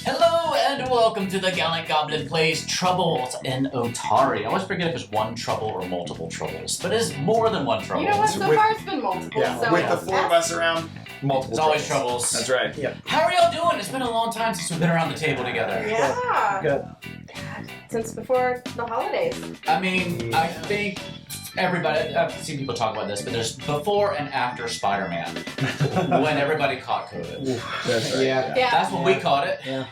Hello and welcome to the Gallant Goblin Plays Troubles in Otari. I always forget if it's one trouble or multiple troubles, but it's more than one trouble. You know what? So far it's been multiple. Yeah, so with the four of us around, multiple. It's always troubles. That's right. Yep. How are y'all doing? It's been a long time since we've been around the table together. Yeah. Good. Since before the holidays. I mean, I think everybody, I've seen people talk about this, but there's before and after Spider-Man when everybody caught COVID. That's right. Yeah. Yeah. That's when we caught it. Yeah.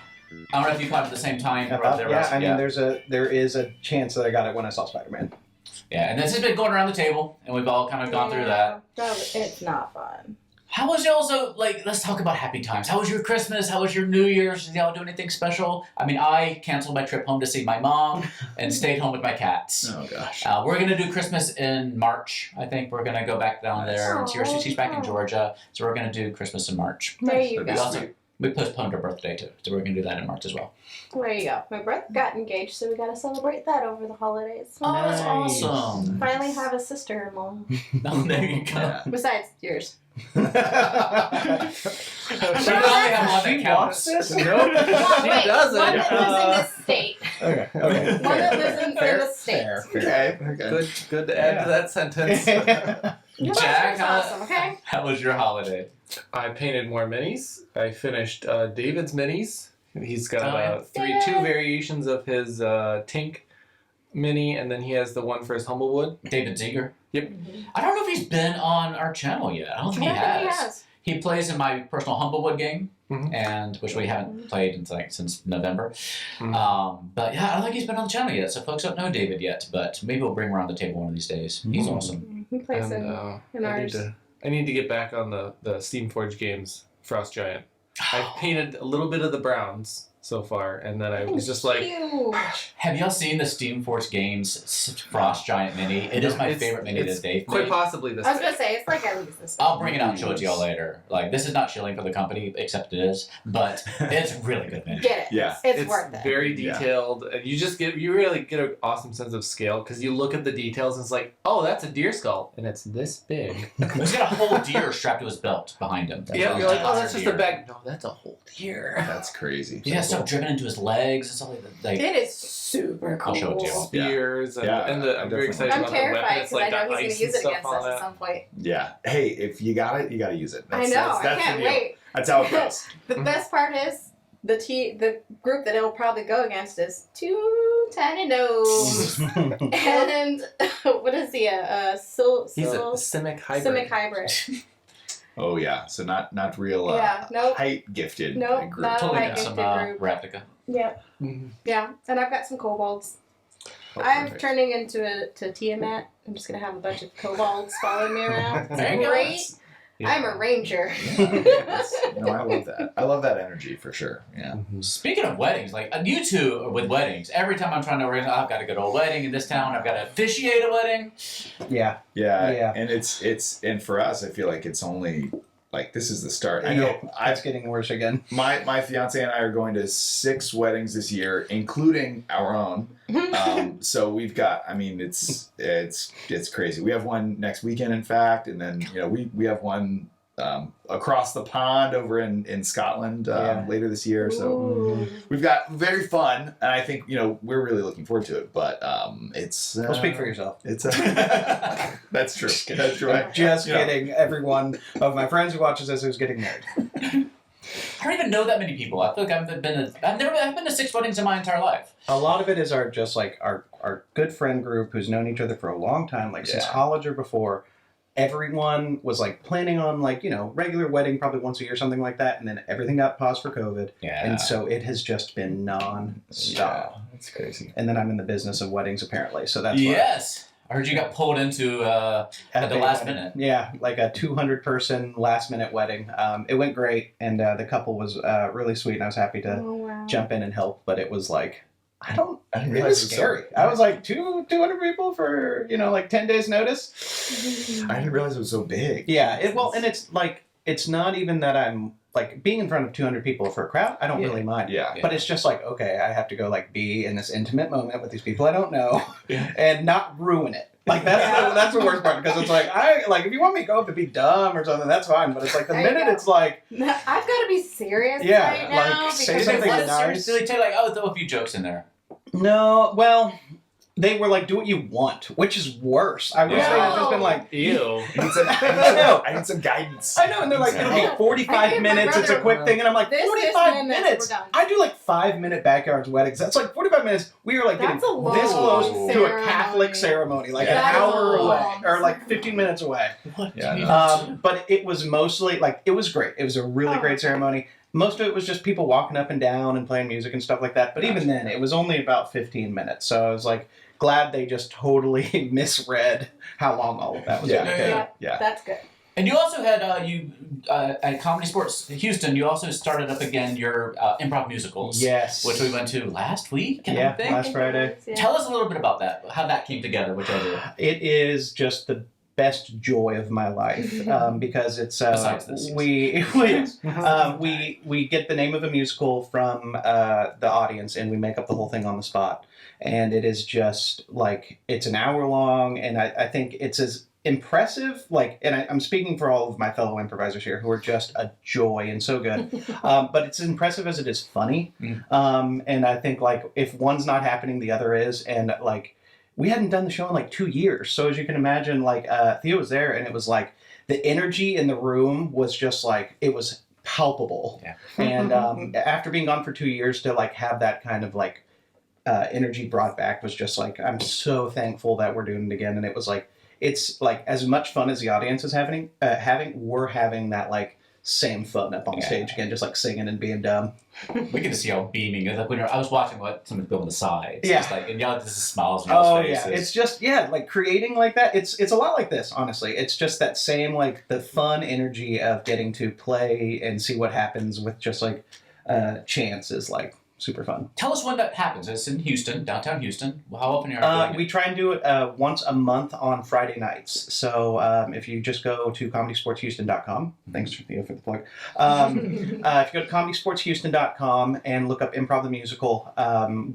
I don't know if you caught it at the same time. Or About, there yeah, was- I mean, there is a chance that I got it when I saw Spider-Man. Yeah, and this has been going around the table, and we've all kind of gone through that. It's not fun. How was y'all's, let's talk about happy times. How was your Christmas? How was your New Year's? Did y'all do anything special? I mean, I canceled my trip home to see my mom and stayed home with my cats. Oh gosh. We're going to do Christmas in March. I think we're going to go back down there. And she's back in Georgia, so we're going to do Christmas in March. There you That'd be go. sweet. We postponed her birthday too, so we're going to do that in March as well. There you go. My brother got engaged, so we got to celebrate that over the holidays. Oh, that's Nice. awesome. Finally have a sister-in-law. Oh, there you go. Yeah. Besides yours. We only have one that counts. this? Nope. Well, She wait, doesn't. one that lives in this state. Okay. One that lives in the state. Okay. Okay. Good to add to that sentence. Jack, Awesome, okay? how was your holiday? I painted more minis. I finished David's minis. He's got Oh, yeah. two variations of his Tink mini, and then he has the one for his Humblewood. David Ziegler. Yep. I don't know if he's been on our channel yet. I don't think he has. He plays in my personal Humblewood game, Mhm. and which we haven't played since November. Mhm. But yeah, I don't think he's been on the channel yet, so folks don't know David yet. But maybe we'll bring him around the table one of these days. He's Mhm. awesome. He plays And, in I ours. need to get back on the Steamforge games, Frost Giant. I've painted a little bit of the browns so far, and then I was just like, Huge. Have y'all seen the Steamforce Games Frost Giant Mini? It is my It's- favorite mini it's that they've quite made. possibly this. I was big. gonna say it's like at least this. I'll bring it out and show it to y'all later. Like, this is not shilling for the company, except it is, but it's really good mini. Get it. Yeah. It's worth it. Very Yeah. detailed, and you really get an awesome sense of scale because you look at the details and it's like, oh, that's a deer skull, and it's this big. He's got a whole deer strapped to his belt behind him. Yeah, you're like, oh, that's just a deer. bag. No, that's a whole deer. That's crazy. He got stuff driven into his legs and stuff like that. Like, It is super cool. I'll show it to you. Spears, Yeah, and I'm very definitely. excited I'm about the weapon. terrified It's because like I got know he's ice gonna use and it stuff against on us at it. some point. Yeah. Hey, if you got it, you got to use it. I know. I can't wait. That's how it goes. The best part is the group that it'll probably go against is Two Tiny Nose and what is he? He's a Simic hybrid. Simic hybrid. Oh yeah. So not real Yeah, nope. height gifted Nope, group. not totally high got some gifted group. replica. Yep. Mhm. Yeah, and I've got some kobolds. Oh, I'm perfect. turning into Tiamat. I'm just gonna have a bunch of kobolds following me around. There you go. Great. Yeah. I'm a ranger. Yes. No, I love that. I love that energy for sure. Yeah. Speaking of weddings, like you two are with weddings. Every time I'm trying to organize, I've got to go to a wedding in this town. I've got to officiate a wedding. Yeah. Yeah. Yeah. And it's and for us, I feel like it's only like this is the start. I know. Yeah, it's getting worse again. My fiance and I are going to 6 weddings this year, including our own. So we've got. I mean, it's crazy. We have one next weekend, in fact, and then we have one across the pond over in Scotland later this year. So Ooh. we've got very fun, and I think we're really looking forward to it. But it's. Well, speak for yourself. It's that's true. That's true. I'm just kidding. Everyone of my friends who watches this who's getting married. I don't even know that many people. I feel like I've been to 6 weddings in my entire life. A lot of it is our good friend group who's known each other for a long time, like since Yeah. college or before. Everyone was like planning on regular wedding probably once a year, something like that, and then everything got paused for COVID, Yeah. and so it has just been non-stop. That's crazy. And then I'm in the business of weddings apparently, so that's Yes. I heard you got pulled into why. at the last minute. Yeah, like a 200-person last-minute wedding. It went great, and the couple was really sweet, and I was happy to Oh, wow. jump in and help, but it was like, I didn't it realize was it was scary. so- I was like, 200 people for, 10 days notice? I didn't realize it was so big. Yeah, and it's like, it's not even that I'm like being in front of 200 people for a crowd, I don't really mind. Yeah. But it's just like, okay, I have to go like be in this intimate moment with these people I don't know Yeah. and not ruin it. Like that's the worst part because it's like if you want me to go up to be dumb or something, that's fine. But it's like the There you minute go. it's like, I've got to be serious Yeah, right now like, say because something it's nice. Do they tell you like, oh, throw a few jokes in there? no, well, they were like, do what you want, which is worse. I wish they had just been like, Ew. I need some guidance. I know, and they're like, it'll be I 45 gave my minutes, it's a brother quick thing, and I'm like, this 45 minutes, minutes? we're done. I do like 5-minute backyards weddings. That's like 45 minutes. We are like That's getting a long this close to a ceremony. Catholic ceremony, like That an is a hour away, long or like 15 minutes away. What? Yeah, do you no. do? But it was mostly, like, it was great. It was a really Oh. great ceremony. Most of it was just people walking up and down and playing music and stuff like that. But even then, it was only about 15 minutes. So I was like, glad they just totally misread how long all of that was Yeah. going to take. Yeah, Yeah. that's good. And you also had at Comedy Sports Houston. You also started up again your improv musicals, Yes. which we went to last week. Yeah, I think. last Friday. Yeah. Tell us a little bit about that. How that came together, whichever. It is just the best joy of my life because it's Besides this, yes. we get the name of a musical from the audience and we make up the whole thing on the spot, and it is just like it's an hour long, and I think it's as impressive, like, and I'm speaking for all of my fellow improvisers here who are just a joy and so good, but it's as impressive as it is funny. And I think like if one's not happening, the other is, and like we hadn't done the show in like 2 years, so as you can imagine, like Theo was there, and it was like the energy in the room was just like it was palpable. Yeah. And after being gone for 2 years, to like have that kind of like energy brought back was just like, I'm so thankful that we're doing it again. And it was like, it's like as much fun as the audience is having, we're having that like same fun up on stage again, just like singing and being dumb. We get to see how beaming. Like when I was watching what some of the people on the sides. Yeah. It's like, and y'all just smiles on y'all's faces. Yeah, it's just like creating like that. It's a lot like this, honestly. It's just that same like the fun energy of getting to play and see what happens with just like chance is like super fun. Tell us when that happens. It's in Houston, downtown Houston. How often are you doing it? We try and do it once a month on Friday nights. So if you just go to comedysportshouston.com, thanks Theo for the plug. If you go to comedysportshouston.com and look up Improv the Musical,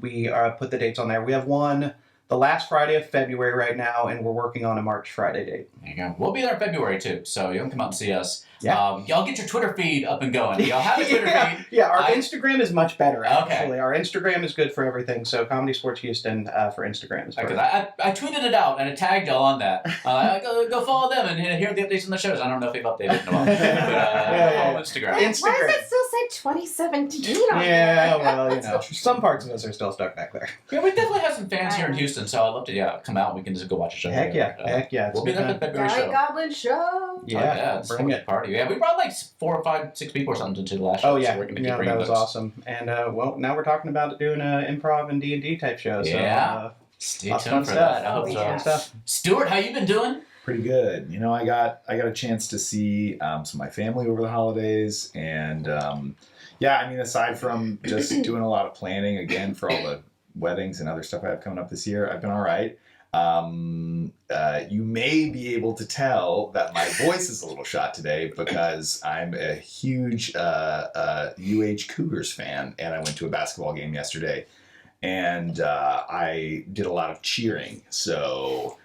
we put the dates on there. We have one the last Friday of February right now, and we're working on a March Friday date. There you go. We'll be there in February too, so you can come out and see us. Yeah. Y'all get your Twitter feed up and going. Y'all have a Twitter feed. Yeah, our Instagram is much better, Okay. actually. Our Instagram is good for everything, so Comedy Sports Houston for Instagram is Because perfect. I tweeted it out and I tagged y'all on that. Go follow them and hear the updates on the shows. I don't know if they've updated in a while. But follow Instagram. Why Instagram. does it still say 2017 on Yeah, there? well, you know, some parts of us are still stuck back there. Yeah, we definitely have some fans here in Houston, so I'd love to come out and we can just go watch a show. Heck yeah, together. heck yeah. We'll be there for the February Giant show. Goblin Show. Yeah, it's bring a it. party. Yeah, we brought like 4 or 5, 6 people or something to the last show. Oh yeah, so we're gonna keep yeah, bringing that was those. awesome. And well, now we're talking about doing an improv and D&D type show. So, Yeah. Stay lots of tuned fun for that. I stuff. hope Oh, so. yeah. fun stuff. Stuart, how you been doing? Pretty good. You know, I got a chance to see some of my family over the holidays, and yeah, I mean, aside from just doing a lot of planning again for all the weddings and other stuff I have coming up this year, I've been all right. You may be able to tell that my voice is a little shot today because I'm a huge UH Cougars fan, and I went to a basketball game yesterday, and I did a lot of cheering. So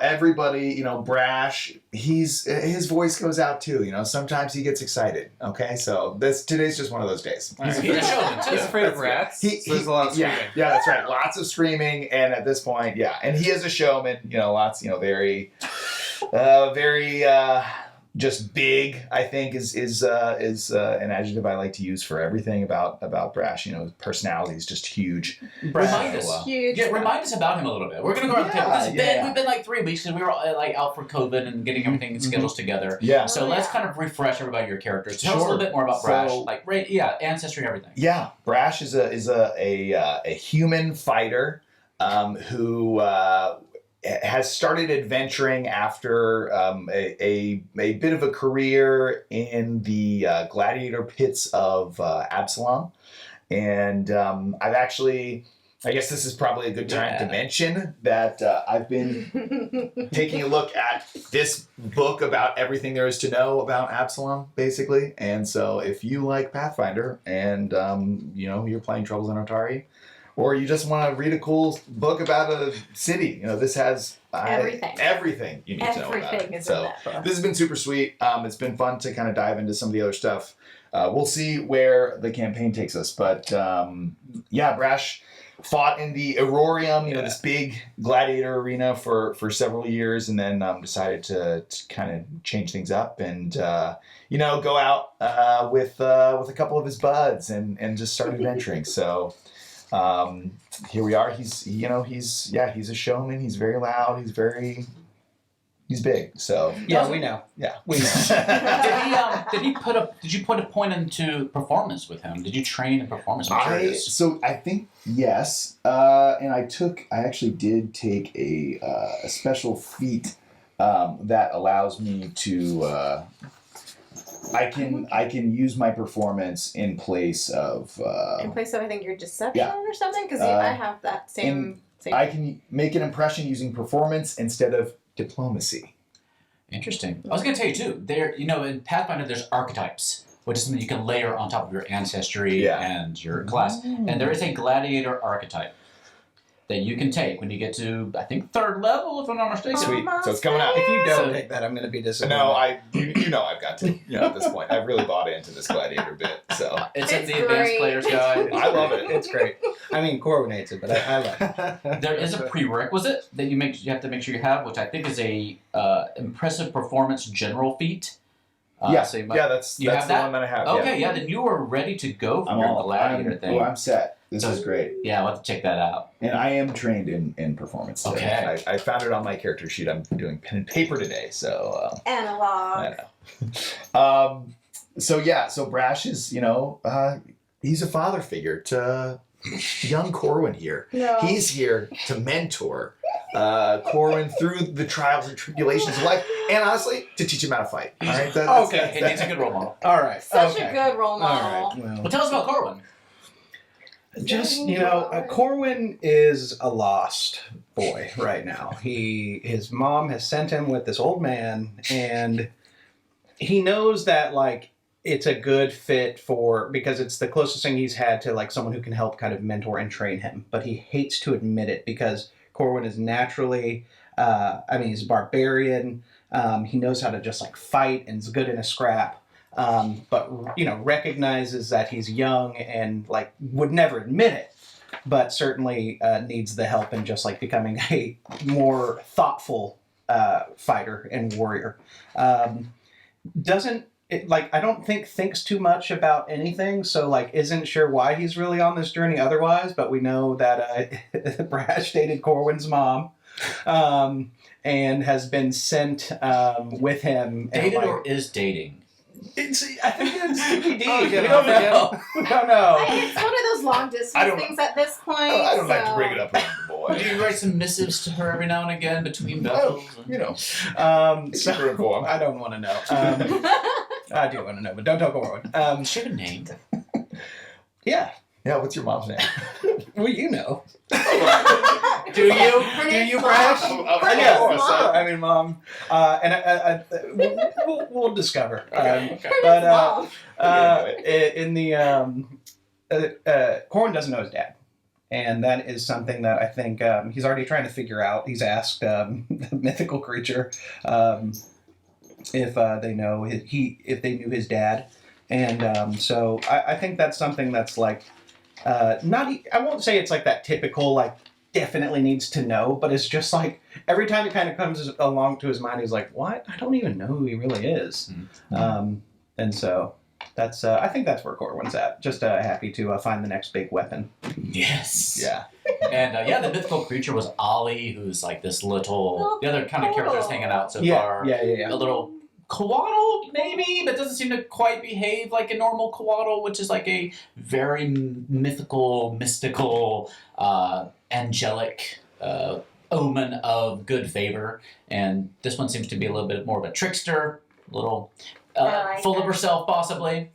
everybody, Brash, his voice goes out too. Sometimes he gets excited. Okay, so today's just one of those days. All He's right. a showman too. He's afraid of rats. So there's a lot of screaming. Yeah, that's right. Lots of screaming, and at this point, and he is a showman. Lots, very, very. Just big, I think, is an adjective I like to use for everything about Brash. His personality is just huge. Remind us. Huge. Yeah, remind us about him a little bit. We're gonna go around the table. We've been like 3 weeks because we were like out for COVID and getting everything in schedules together. Yeah. So let's kind of refresh everybody your characters. Tell us a little bit more about Brash, ancestry and everything. Yeah, Brash is a human fighter who has started adventuring after a bit of a career in the gladiator pits of Absalom, and I've actually I guess this is probably a good time to Yeah. mention that I've been taking a look at this book about everything there is to know about Absalom, basically. And so if you like Pathfinder and, you're playing Troubles in Otari, or you just want to read a cool book about a city, this has everything you need to know about Everything it. is So in that book. this has been super sweet. It's been fun to kind of dive into some of the other stuff. We'll see where the campaign takes us. But Brash fought in the Aurorium, this big gladiator arena for several years, and then decided to kind of change things up and go out with a couple of his buds and just start adventuring. So here we are. He's a showman. He's very loud. He's big. So Yeah, we know. Yeah, we know. Did you put a point into performance with him? Did you train in performance? I'm curious. I think yes, and I actually did take a special feat that allows me to I can use my performance in place of In place of, I think, your deception Yeah. or something? Because I have that same. I can make an impression using performance instead of diplomacy. Interesting. I was going to tell you too. There, in Pathfinder, there's archetypes, which is something you can layer on top of your ancestry and your class. And there is a gladiator archetype that you can take when you get to, I think, 3rd level, if I'm not mistaken. Sweet. So it's coming out. If you don't So- take that, I'm going to be disappointed. No, I've got to. At this point, I've really bought into this gladiator bit. So It's in It's the Advanced great. Player's Guide. I love it. It's great. I mean, Corwin hates it, but I love it. There is a prerequisite that you have to make sure you have, which I think is a impressive performance general feat. So you might, that's you the have that? one that I have. Okay, yeah, then you are ready to go for your gladiator thing. I'm set. This So- is great. Yeah, we'll have to check that out. And I am trained in performance. Today. Okay. I found it on my character sheet. I'm doing pen and paper today, so Analog. I know. So Brash is, he's a father figure to young Corwin here. No. He's here to mentor Corwin through the trials and tribulations of life, and honestly, to teach him how to fight. All right. He needs a good role model. All right. Such okay. a good role All model. right. Well, tell us about Corwin. Just Corwin is a lost boy right now. His mom has sent him with this old man, and he knows that it's a good fit because it's the closest thing he's had to someone who can help kind of mentor and train him. But he hates to admit it because Corwin is naturally, he's a barbarian. He knows how to just fight and is good in a scrap. But recognizes that he's young and would never admit it, but certainly needs the help in just becoming a more thoughtful fighter and warrior. I don't think thinks too much about anything, so isn't sure why he's really on this journey otherwise. But we know that Brash dated Corwin's mom. And has been sent with him. Dated or is dating? I think it's TBD. Oh, we yeah. don't know. We don't know. It's one of those long distance things at this point. I don't like to so- bring it up around the boy. Do you write some missives to her every now and again between battles? Super informed. I don't want to know. I do want to know, but don't tell Corwin. Should have named. Yeah. Yeah, what's your mom's name? Well, you know. Do you? Her Do name's you, Mom. Brash? Her name's Yeah, Mom. I mean, Mom. And we'll discover. Okay. Her But, name's Mom. In the Corwin doesn't know his dad, and that is something that I think he's already trying to figure out. He's asked the mythical creature if they know if they knew his dad, and so I think that's something that's I won't say it's that typical definitely needs to know, but it's just every time it kind of comes along to his mind, he's like, what? I don't even know who he really is. Mm-hmm. And so that's I think that's where Corwin's at. Just happy to find the next big weapon. Yes. Yeah. And the mythical creature was Ollie, who's this little. The other kind of characters hanging out so far. Yeah. A little koatle, maybe, but doesn't seem to quite behave like a normal koatle, which is a very mystical, angelic omen of good favor. And this one seems to be a little bit more of a trickster, a little full of herself, possibly,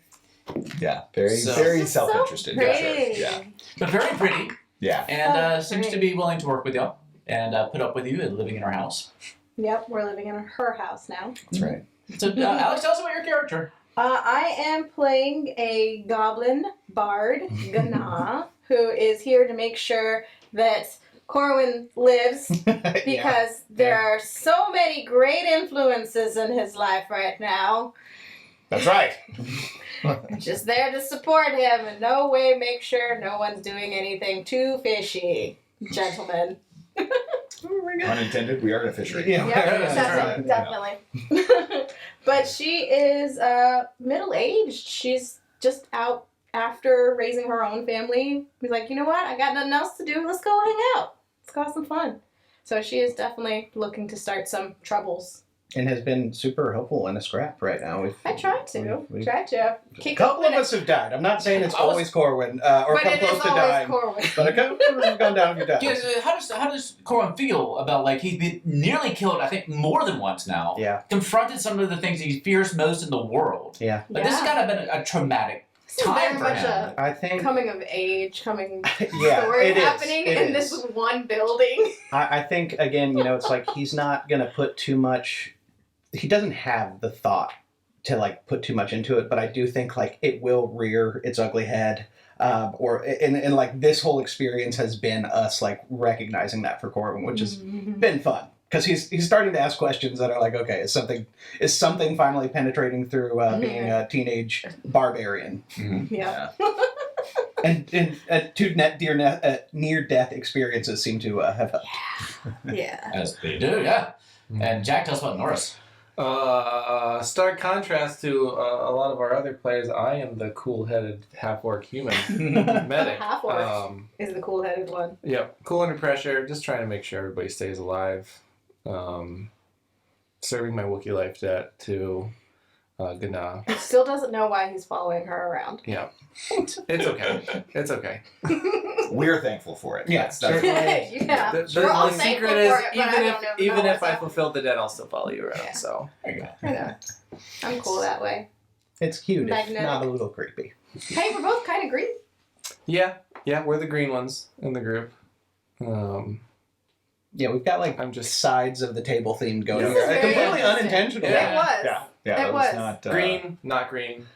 Yeah, very So- very This is so self-interested. pretty. Yeah. but very pretty. Yeah. and seems to great. be willing to work with y'all and put up with you and living in our house. Yep, we're living in her house now. That's right. So, Alex, tell us about your character. I am playing a goblin bard, Gana, who is here to make sure that Corwin lives because there are so many great influences in his life right now. That's right. Just there to support him and no way make sure no one's doing anything too fishy, gentlemen. Unintended. We are in a fishery. Yeah. Yep, definitely. But she is middle-aged. She's just out after raising her own family. She's like, you know what? I got nothing else to do. Let's go hang out. Let's go have some fun. So she is definitely looking to start some troubles. And has been super helpful in a scrap right now. I tried to. we've- Tried to. A Kick couple of open us have died. I'm not saying it's I was- always Corwin, or but come it is close to always dying. Corwin. But a couple of us have gone down a few times. Yeah, how does Corwin feel about, like, he's been nearly killed, I think, more than once now. Yeah. Confronted some of the things he fears most in the world. Yeah. Like, this has got to have been a traumatic This is very time for much him. a I think. coming of age, story it is, happening it in is. this one building. I think, again, it's like he's not going to put too much. He doesn't have the thought to, like, put too much into it, but I do think, like, it will rear its ugly head. And like, this whole experience has been us, like, recognizing that for Corbin, which has been fun. Because he's starting to ask questions that are like, okay, is something finally penetrating through being a teenage barbarian? Yeah. And two near-death experiences seem to have helped. Yeah. As they do, yeah. And Jack, tell us about Norris. Stark contrast to a lot of our other players. I am the cool-headed half-orc human medic. Half-orc is the cool-headed one. Yep, cool under pressure. Just trying to make sure everybody stays alive. Serving my Wookiee life debt to Gana. He still doesn't know why he's following her around. Yeah, it's okay. It's okay. We're thankful for it. Yeah, That's Yeah. The We're all secret thankful is for it, but I don't know even if I myself. fulfill the debt, I'll still follow you around. Yeah. So There you go. I know. I'm cool that way. It's cute, if Magnetic. not a little creepy. Hey, we're both kind of green. yeah, we're the green ones in the group. Yeah, we've got, like, I'm just sides of the table themed going Yeah. here. This is very Completely interesting. unintentional. It was. Yeah. It that was. not green, not green.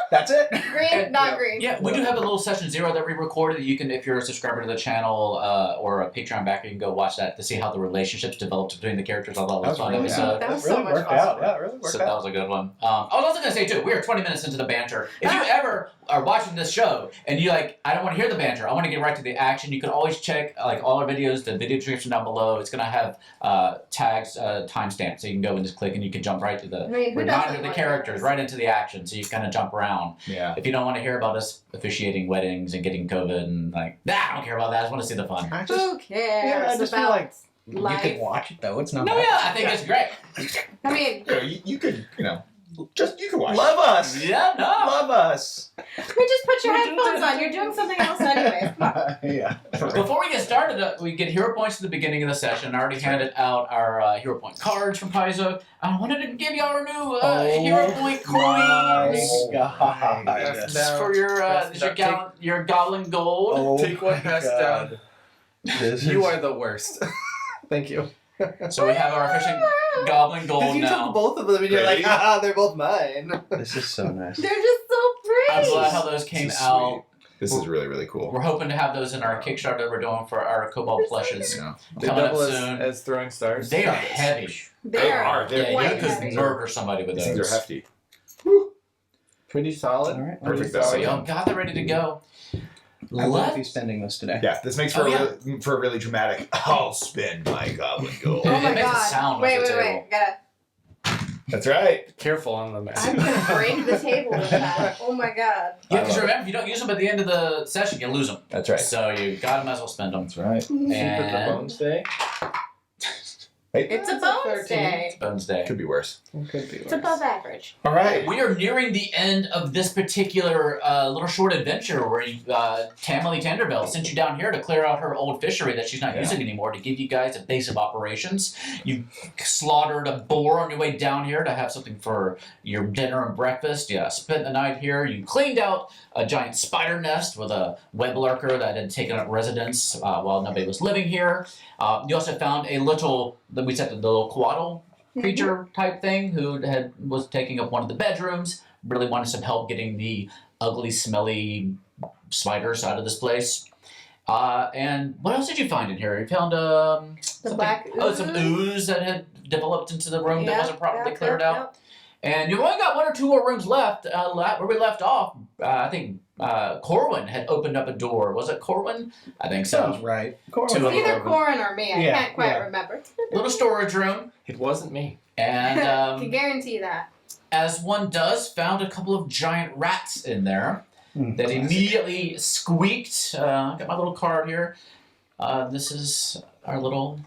That's it. Green, not green. Yeah, we do have a little session 0 that we recorded that you can, if you're a subscriber to the channel or a Patreon backer, you can go watch that to see how the relationships developed between the characters. I thought it was a fun really episode. That was really so much worked fun. out. Yeah, it really worked So that out. was a good one. I was also going to say, too, we are 20 minutes into the banter. If you ever are watching this show and you like, I don't want to hear the banter, I want to get right to the action, you can always check like all our videos, the video description down below. It's going to have tags, timestamps, so you can go and just click and you can jump right to the I mean, who reminder doesn't of the want characters, that? right into the action, so you kind of jump around. Yeah. If you don't want to hear about us officiating weddings and getting COVID and like, I don't care about that, I just want to see the fun. I just, Who cares yeah, I just feel about like life? you could watch it, though. It's not No, bad. yeah, I think it's great. I mean, You could, you could watch. Love us. Yeah, no. Love us. just put your headphones on. You're doing something else anyway. Yeah. Before we get started, we get hero points at the beginning of the session. I already handed out our hero point cards from Paizo. I wanted to give you our new hero point My coins. God. Yes. This is for your goblin gold. Oh Take one my pass God. down. This You is- are the worst. Thank you. So we have our efficient goblin gold You now. took both of them and you're Ready? like, they're both mine. This is so nice. They're just so I'm pretty. glad how those came This is out. This is really, really cool. We're hoping to have those in our Kickstarter that we're doing for our Cobalt plushes. Yeah. They Coming up double soon. as throwing stars. They are heavy. They are. Yeah, you quite could heavy. murder somebody with These things are those. hefty. Pretty solid. All right. Perfect. So That's y'all got that ready to go. I will Let's- be spending this today. Yeah, this makes for Oh, for a really dramatic. I'll spend my goblin gold. Oh It my makes a god. sound wait, with the wait, table. wait. Gotta. That's right. Careful on the map. I'm gonna break the table with that. Oh my god. Yeah, because remember, if you don't use them at the end of the session, you lose them. That's right. So you gotta might as well spend them. That's right. Keep it the And bones day. It's a bonus 13. day. Bones Day. Could be worse. It could be It's worse. above average. All right. We are nearing the end of this particular little short adventure where Tamily Tanderville sent you down here to clear out her old fishery that she's not using anymore to give you guys a base of operations. You slaughtered a boar on your way down here to have something for your dinner and breakfast. Yeah, spent the night here. You cleaned out a giant spider nest with a web lurker that had taken up residence while nobody was living here. You also found a little, we said the little quaddle creature type thing who was taking up one of the bedrooms. Really wanted some help getting the ugly, smelly spiders out of this place. And what else did you find in here? You found The black ooze. Oh, some ooze that had developed into the room that wasn't properly cleared out. And you've only got 1 or 2 more rooms left. Where we left off, I think Corwin had opened up a door. Was it Corwin? I think so. Sounds right. It's Two of either them. Corin or me. I Yeah, can't quite yeah. remember. Little storage room. It wasn't me. And Can guarantee that. as one does, found a couple of giant rats in there that immediately squeaked. I got my little card here. This is our little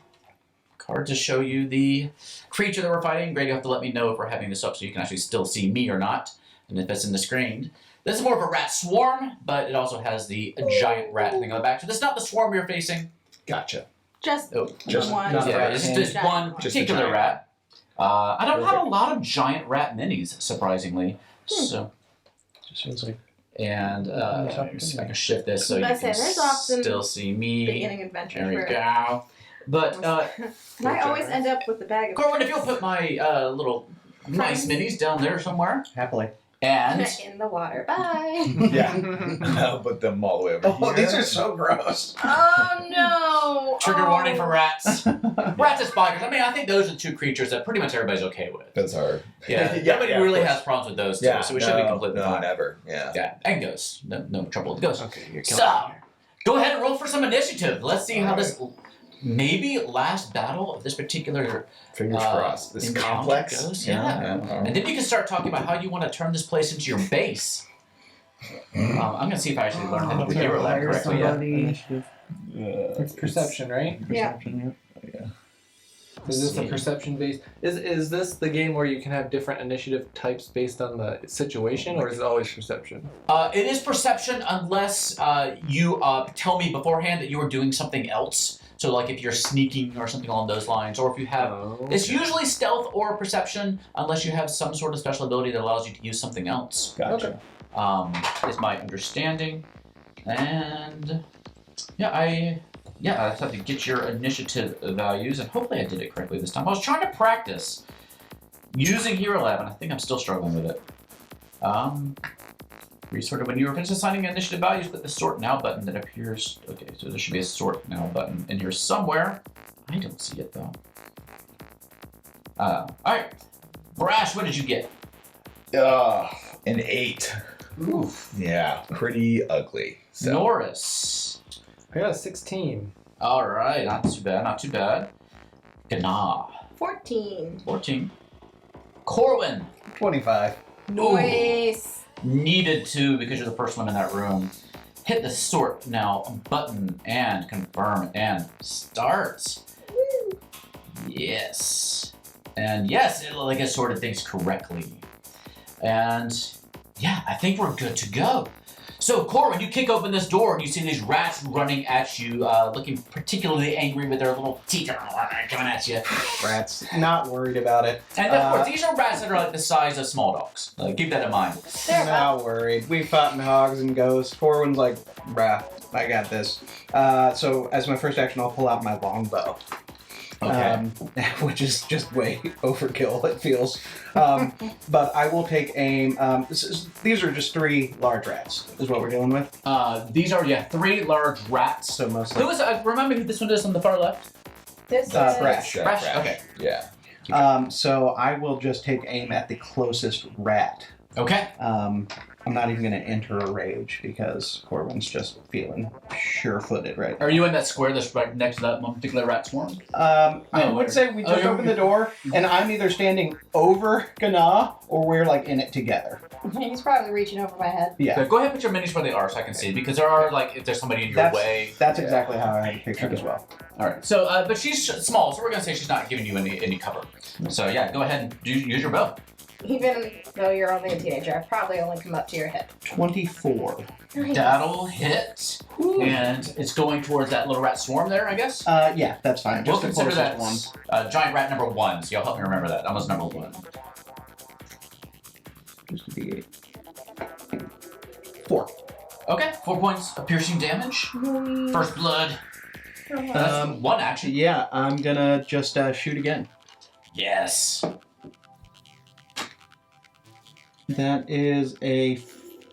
card to show you the creature that we're fighting. Greg, you have to let me know if we're having this up so you can actually still see me or not, and if it's in the screen. This is more of a rat swarm, but it also has the giant rat thing on the back. So this is not the swarm you're facing. Gotcha. Just Just one. not Yeah, rat. it's just Giant one one. Just a particular giant rat. I don't have a lot of giant rat minis, surprisingly. So, Just feels like and let me see if I can shift this so you I was can saying, there's often still see me. beginning adventure. There we for- go. But And I always end up with the bag of Corwin, if you'll put my little nice minis down there somewhere, happily. and in the water. Bye. Yeah. I'll put them all the way over Oh, here. these are so gross. Oh no! trigger warning for Oh. rats, rats and spiders. I mean, I think those are 2 creatures that pretty much everybody's okay with. Those are. Yeah, Yeah, nobody yeah, of really course. has problems with those two, Yeah. so we should be completely no, fine. never. Yeah. Yeah, and ghosts. No trouble with ghosts. Okay, you're killing So, me here. go ahead and roll for some initiative. Let's see how this maybe last battle of this particular Fingers crossed. This encounter complex goes. Yeah. all right. And then you can start talking about how you want to turn this place into your base. I'm going to see if I actually learn how to do hero lab correctly. It's perception, right? Yeah. Is this a perception based? Is this the game where you can have different initiative types based on the situation, or is it always perception? It is perception unless you tell me beforehand that you are doing something else. So, like if you're sneaking or something along those lines, or if you have. It's usually stealth or perception unless you have some sort of special ability that allows you to use something else. Gotcha. Is my understanding. And I just have to get your initiative values, and hopefully I did it correctly this time. I was trying to practice using Hero Lab, and I think I'm still struggling with it. Resorted when you were finished assigning initiative values, click the Sort Now button that appears. Okay, so there should be a Sort Now button in here somewhere. I don't see it though. Alright. Brash, what did you get? An 8. Oof. Yeah, pretty ugly. So. Norris. I got a 16. Alright, not too bad, not too bad. Gana. 14. 14. Corwin. 25. Nice. Needed to because you're the first one in that room. Hit the Sort Now button and confirm and start. Yes. And yes, it'll like it sorted things correctly. And yeah, I think we're good to go. So, Corwin, you kick open this door and you see these rats running at you, looking particularly angry with their little teeth coming at you. Rats. Not worried about it. And of course, these are rats that are like the size of small dogs. Keep that in mind. They're about Not worried. We fought in hogs and ghosts. Corwin's like, brah, I got this. So as my first action, I'll pull out my longbow. Okay. Which is just way overkill, it feels. But I will take aim. These are just 3 large rats, is what we're dealing with. These are, 3 large rats. So mostly. Who is, remind me who this one is on the far left? This is Brash. Brash, okay. Yeah. So I will just take aim at the closest rat Okay. I'm not even going to enter a rage because Corbin's just feeling sure-footed right now. Are you in that square that's right next to that one particular rat swarm? I would say we just opened the door, and I'm either standing over Gana or we're like in it together. He's probably reaching over my head. Yeah. Okay, go ahead and put your minis where they are so I can see, because there are, like, if there's somebody in your way. That's exactly how I had it pictured as well. All right. So, but she's small, so we're going to say she's not giving you any cover. So, yeah, go ahead and use your bow. Even though you're only a teenager, I've probably only come up to your hip. 24. That'll hit. And it's going towards that little rat swarm there, I guess? Yeah, that's fine. We'll Just the consider that closest one. Giant rat number 1, so you'll help me remember that. That was number 1. Just a D8. 4. Okay, 4 points of piercing damage. First blood. One action. Yeah, I'm gonna just shoot again. Yes. That is a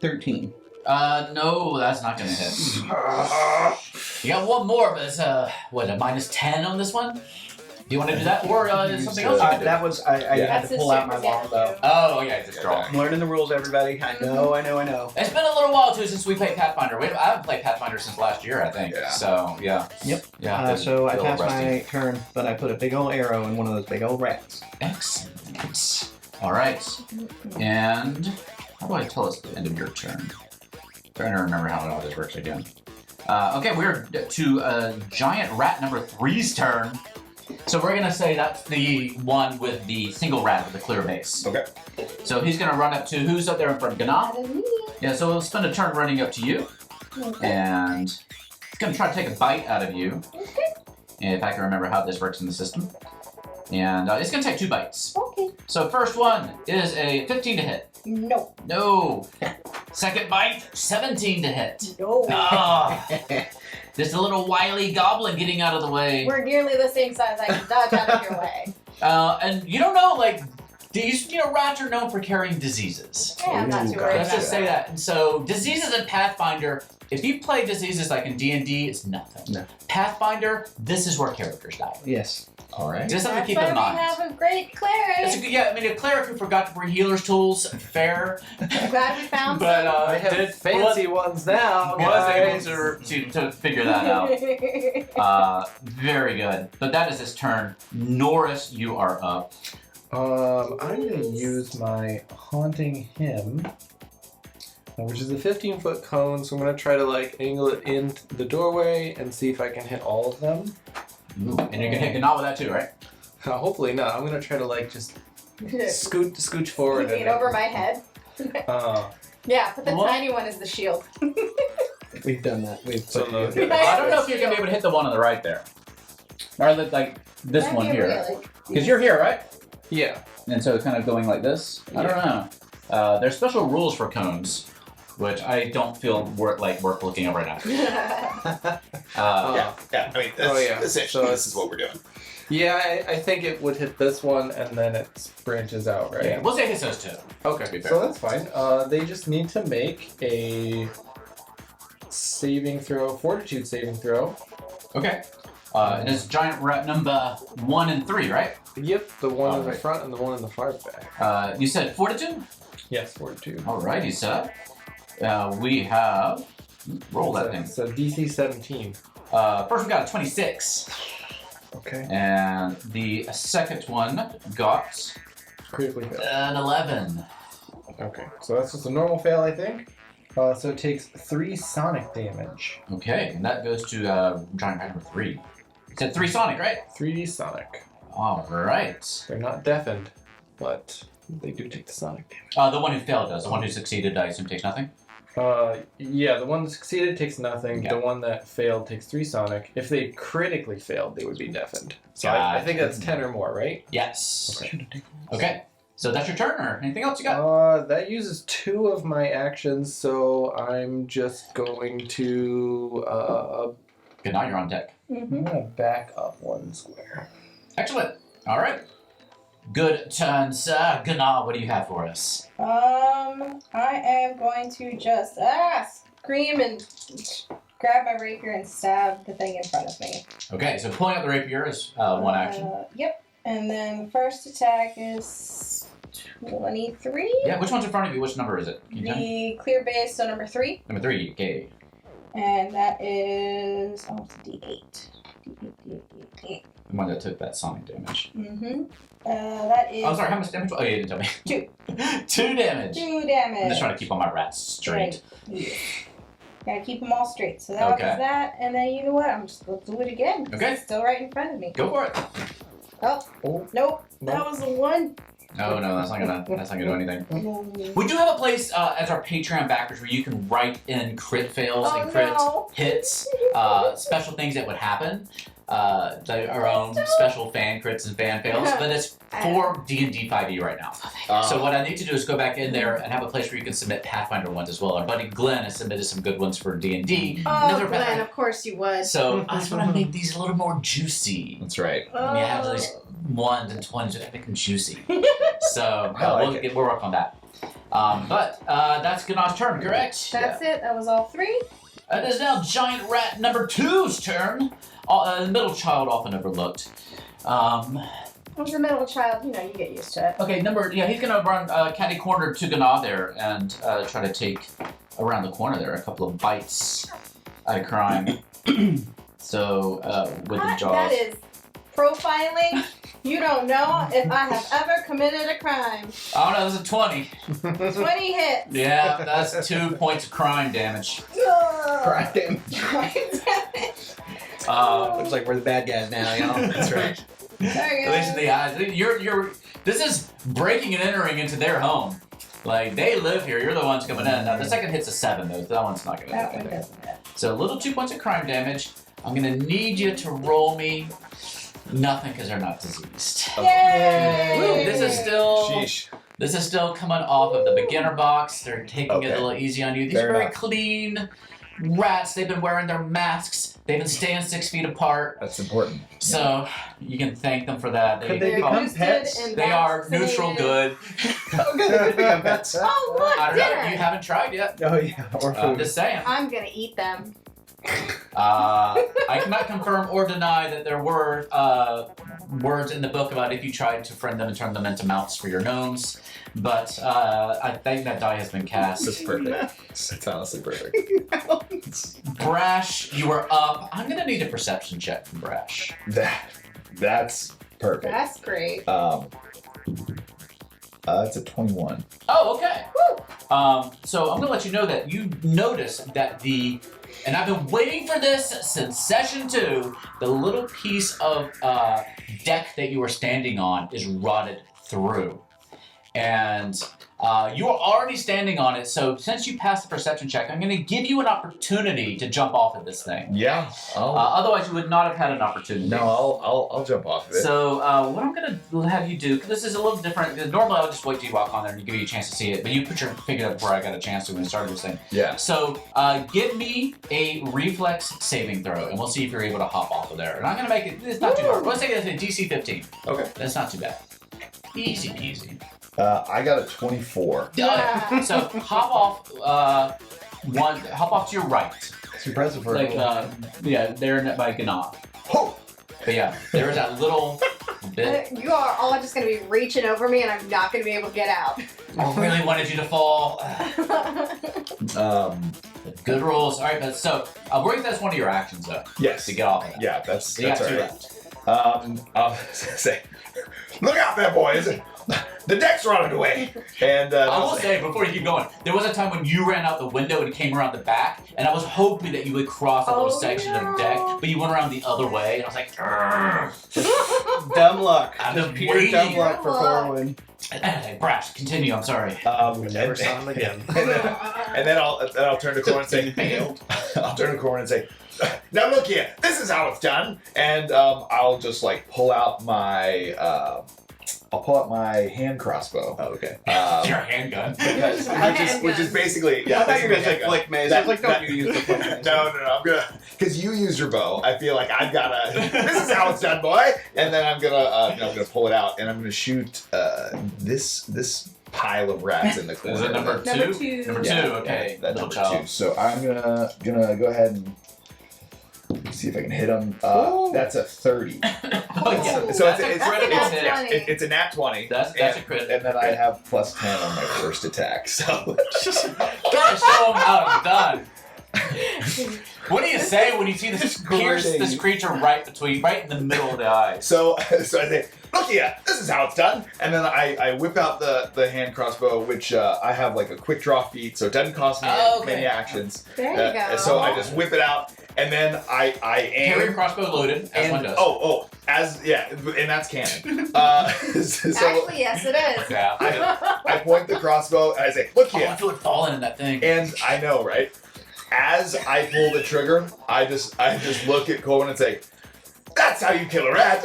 13. No, that's not gonna hit. You got one more, but it's a -10 on this one? Do you want to do that, or something else you can do? That was I had That's to his pull out my super longbow. damage. Oh, yeah, just draw. I'm learning the rules, everybody. I know. It's been a little while, too, since we played Pathfinder. I haven't played Pathfinder since last year, I think. Yeah. So, yeah. Yep. Yeah. So I feel passed rusty. my turn, but I put a big old arrow in one of those big old rats. Excellent. All right. And how do I tell us the end of your turn? Trying to remember how all this works again. Okay, we're to giant rat number 3's turn. So we're gonna say that's the one with the single rat with the clear base. Okay. So he's gonna run up to who's up there in front? Gana? That is me. Yeah. So we'll spend a turn running up to you, Okay. and he's gonna try to take a bite out of you. Okay. If I can remember how this works in the system. And it's gonna take 2 bites. Okay. So first one is a 15 to hit. No. No. Second bite, 17 to hit. No. Ah. Just a little wily goblin getting out of the way. We're nearly the same size. I can dodge out of your way. And you don't know, like, these, rats are known for carrying diseases. Yeah, I'm not too worried Let's about just say that. And so, diseases in Pathfinder, if you play diseases like in D&D, it's nothing. No. Pathfinder, this is where characters die. Yes. All right. Just something to That's keep why in mind. we have a great cleric. That's a good, yeah, I mean, a cleric who forgot to bring healer's tools, fair. I'm glad we found But I have fancy ones now, guys. was able to figure that out. Very good. But that is his turn. Norris, you are up. I'm gonna use my Haunting Him, which is a 15-foot cone, so I'm gonna try to like angle it into the doorway and see if I can hit all of them. Ooh, and you're gonna hit Gana with that too, right? Hopefully not. I'm gonna try to like just scooch forward. Get over my head. Yeah, put the What? tiny one as the shield. We've done that. We've So put the- you- I don't know if you're gonna be able to hit the one on the right there. Or like this Might one be here. really- Because you're here, right? Yeah. And so it's kind of going like this. I don't know. There's special rules for cones, which I don't feel worth looking at right now. Yeah. I mean, that's, yeah. essentially, So this is what we're doing. Yeah, I think it would hit this one and then it branches out, right? Yeah, we'll say it hits those two. Okay, Be fair. so that's fine. They just need to make a fortitude saving throw. Okay. And it's giant rat number 1 and 3, right? Yep, the one in the Alright. front and the one in the far back. You said fortitude? Yes, fortitude. Alrighty, sir. We have. Roll that thing. So DC 17. First we got a 26. Okay. And the second one got Critically fail. an 11. Okay, so that's just a normal fail, I think. So it takes 3 sonic damage. Okay, and that goes to giant rat number 3. You said 3 sonic, right? 3 sonic. Alright. They're not deafened, but they do take the sonic damage. The one who failed does. The one who succeeded, I assume, takes nothing? Yeah, the one that succeeded takes nothing. Yeah. The one that failed takes 3 sonic. If they critically failed, they would be deafened. So I think that's 10 or more, right? Yes. Okay. Okay. So that's your turn, or anything else you got? That uses 2 of my actions, so I'm just going to Good, now you're on deck. I'm gonna back up 1 square. Excellent. All right. Good turn, sir. Gana, what do you have for us? I am going to just scream and grab my rapier and stab the thing in front of me. Okay, so pulling out the rapier is one action. Yep. And then the first attack is 23. Yeah, which one's in front of you? Which number is it? Can you tell me? The clear base, so number 3. Number 3, okay. And that is almost a D8. D8. The one that took that sonic damage. Mm-hmm. That is. Oh, sorry, how much damage? Oh, you didn't tell me. 2. 2 damage. 2 damage. I'm just trying to keep all my rats straight. Right. Yeah. Gotta keep them all straight. So that was that, and then you know what? I'm just gonna do it again. Okay. It's still right in front of me. Go for it. Oh, nope. That was a 1. No, that's not gonna do anything. Mm. We do have a place as our Patreon backers where you can write in crit fails and crit hits, special things that would happen, our own special fan crits and fan fails, but it's for D&D 5e right now. So what I need to do is go back in there and have a place where you can submit Pathfinder ones as well. Our buddy Glenn has submitted some good ones for D&D. Oh, Glenn, of course you would. So I just want to make these a little more juicy. That's right. We have these 1s and 20s that make them juicy. So we'll work on that. But that's Ganon's turn, correct? That's it. That was all 3. It is now Giant Rat number 2's turn. The middle child often overlooked. Who's the middle child? You know, you get used to it. Okay, he's gonna run catty corner to Ganon there and try to take around the corner there a couple of bites out of crime. So with the jaws. That is profiling. You don't know if I have ever committed a crime. Oh no, this is 20. 20 hits. Yeah, that's 2 points of crime damage. Crime damage. Looks like we're the bad guys now, y'all. That's right. At least in the eyes. This is breaking and entering into their home. Like, they live here. You're the ones coming in. Now, the second hit's a 7, though. So that one's not going to That hit. one doesn't hit. So, a little 2 points of crime damage. I'm going to need you to roll me nothing because they're not diseased. Yay! Woo, this Sheesh. is still coming off of the beginner box. They're taking it a little easy on you. These Fair are very enough. clean rats. They've been wearing their masks. They've been staying 6 feet apart. That's important. So you can thank them for that. Could they They're become boosted pets? and They are vaccinated. neutral good. Oh, good. They could become pets. Oh, look, I don't know. dinner. You haven't tried yet. Oh, yeah. Or I'm food. just saying. I'm gonna eat them. I cannot confirm or deny that there were words in the book about if you tried to friend them and turn them into mounts for your gnomes. But I think that die has been cast. That's perfect. It's honestly perfect. Brash, you are up. I'm going to need a perception check from Brash. That's perfect. That's great. It's a 21. Oh, okay. Woo! So I'm going to let you know that you notice that and I've been waiting for this since session 2, the little piece of deck that you are standing on is rotted through. And you are already standing on it, so since you passed the perception check, I'm going to give you an opportunity to jump off of this thing. Yeah. Otherwise, you would not have had an opportunity. No, I'll jump off of it. So what I'm going to have you do, because this is a little different, because normally I would just wait till you walk on there and give you a chance to see it, but you put your finger up before I got a chance to when I started this thing. Yeah. So give me a reflex saving throw, and we'll see if you're able to hop off of there. And I'm going to make it, it's not too hard. Let's take it as a DC 15. Okay. That's not too bad. Easy peasy. I got a 24. Yeah. So hop off to your right. It's impressive for Like, there by Ganon. Oh! But yeah, there is that little bit. You are all just gonna be reaching over me, and I'm not gonna be able to get out. I really wanted you to fall. Good rules. All right, but so we're gonna that's one of your actions though. Yes. To get off of that. Yeah, that's So you got all 2 right. left. I'll say, look out there, boys! The deck's running away. And I will say before you keep going, there was a time when you ran out the window and came around the back, and I was hoping that you would cross that little section of deck, but you went around the other way, and I was like, "Grr." Dumb luck. I've been Pure waiting. dumb luck for Dumb luck. Corwin. Brash, continue. I'm sorry. We never saw him again. and then I'll turn to Corn and say, I'll turn to Corn and say, now look here, this is how it's done. And I'll just like pull out my hand crossbow. Oh, okay. Your handgun. Which is basically, yeah. I thought you were this going is to say my flick mace. That- I was like, don't that- you use the flick mace. No, I'm gonna, because you used your bow. I feel like I've gotta. This is how it's done, boy. And then I'm gonna pull it out, and I'm gonna shoot this pile of rats in the corner. Is it number 2? Number 2. Number 2, Yeah, okay. That's Little number child. 2. So I'm gonna go ahead and Let's see if I can hit him. Ooh. That's a 30. Oh, yeah. So That's it's a critical nat hit. 20. it's a nat 20. That's and, a crit. And then I have plus 10 on my first attack. So Gotta show him how it's done. What do you say when you see this pierce this creature right in the middle of the eyes? so I say, look here, this is how it's done. And then I whip out the hand crossbow, which I have like a quick draw feat, so it doesn't cost me many actions. There you go. So I just whip it out, and then I aim. Carry your crossbow loaded, as one does. And that's canon. so Actually, yes, it is. Yeah. I point the crossbow and I say, look Oh, here. I feel it falling in that thing. And I know, right? As I pull the trigger, I just look at Coleman and say, "That's how you kill a rat."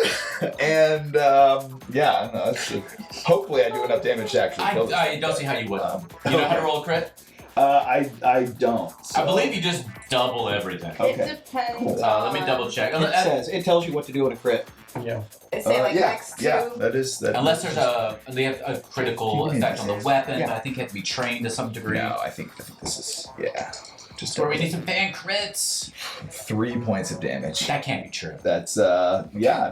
And I don't know. Hopefully, I do enough damage to actually kill this. I don't see how you would. You know how to roll a crit? I don't. So. I believe you just double everything. Okay. It depends. Cool. Let me double check. It tells you what to do in a crit. Yeah. They say like next to. Yeah, that is. Unless they have a critical effect on the weapon, Yeah. but I think you have to be trained to some degree. No, I think this is just Where we need some fan crits. 3 points of damage. That can't be true. That's I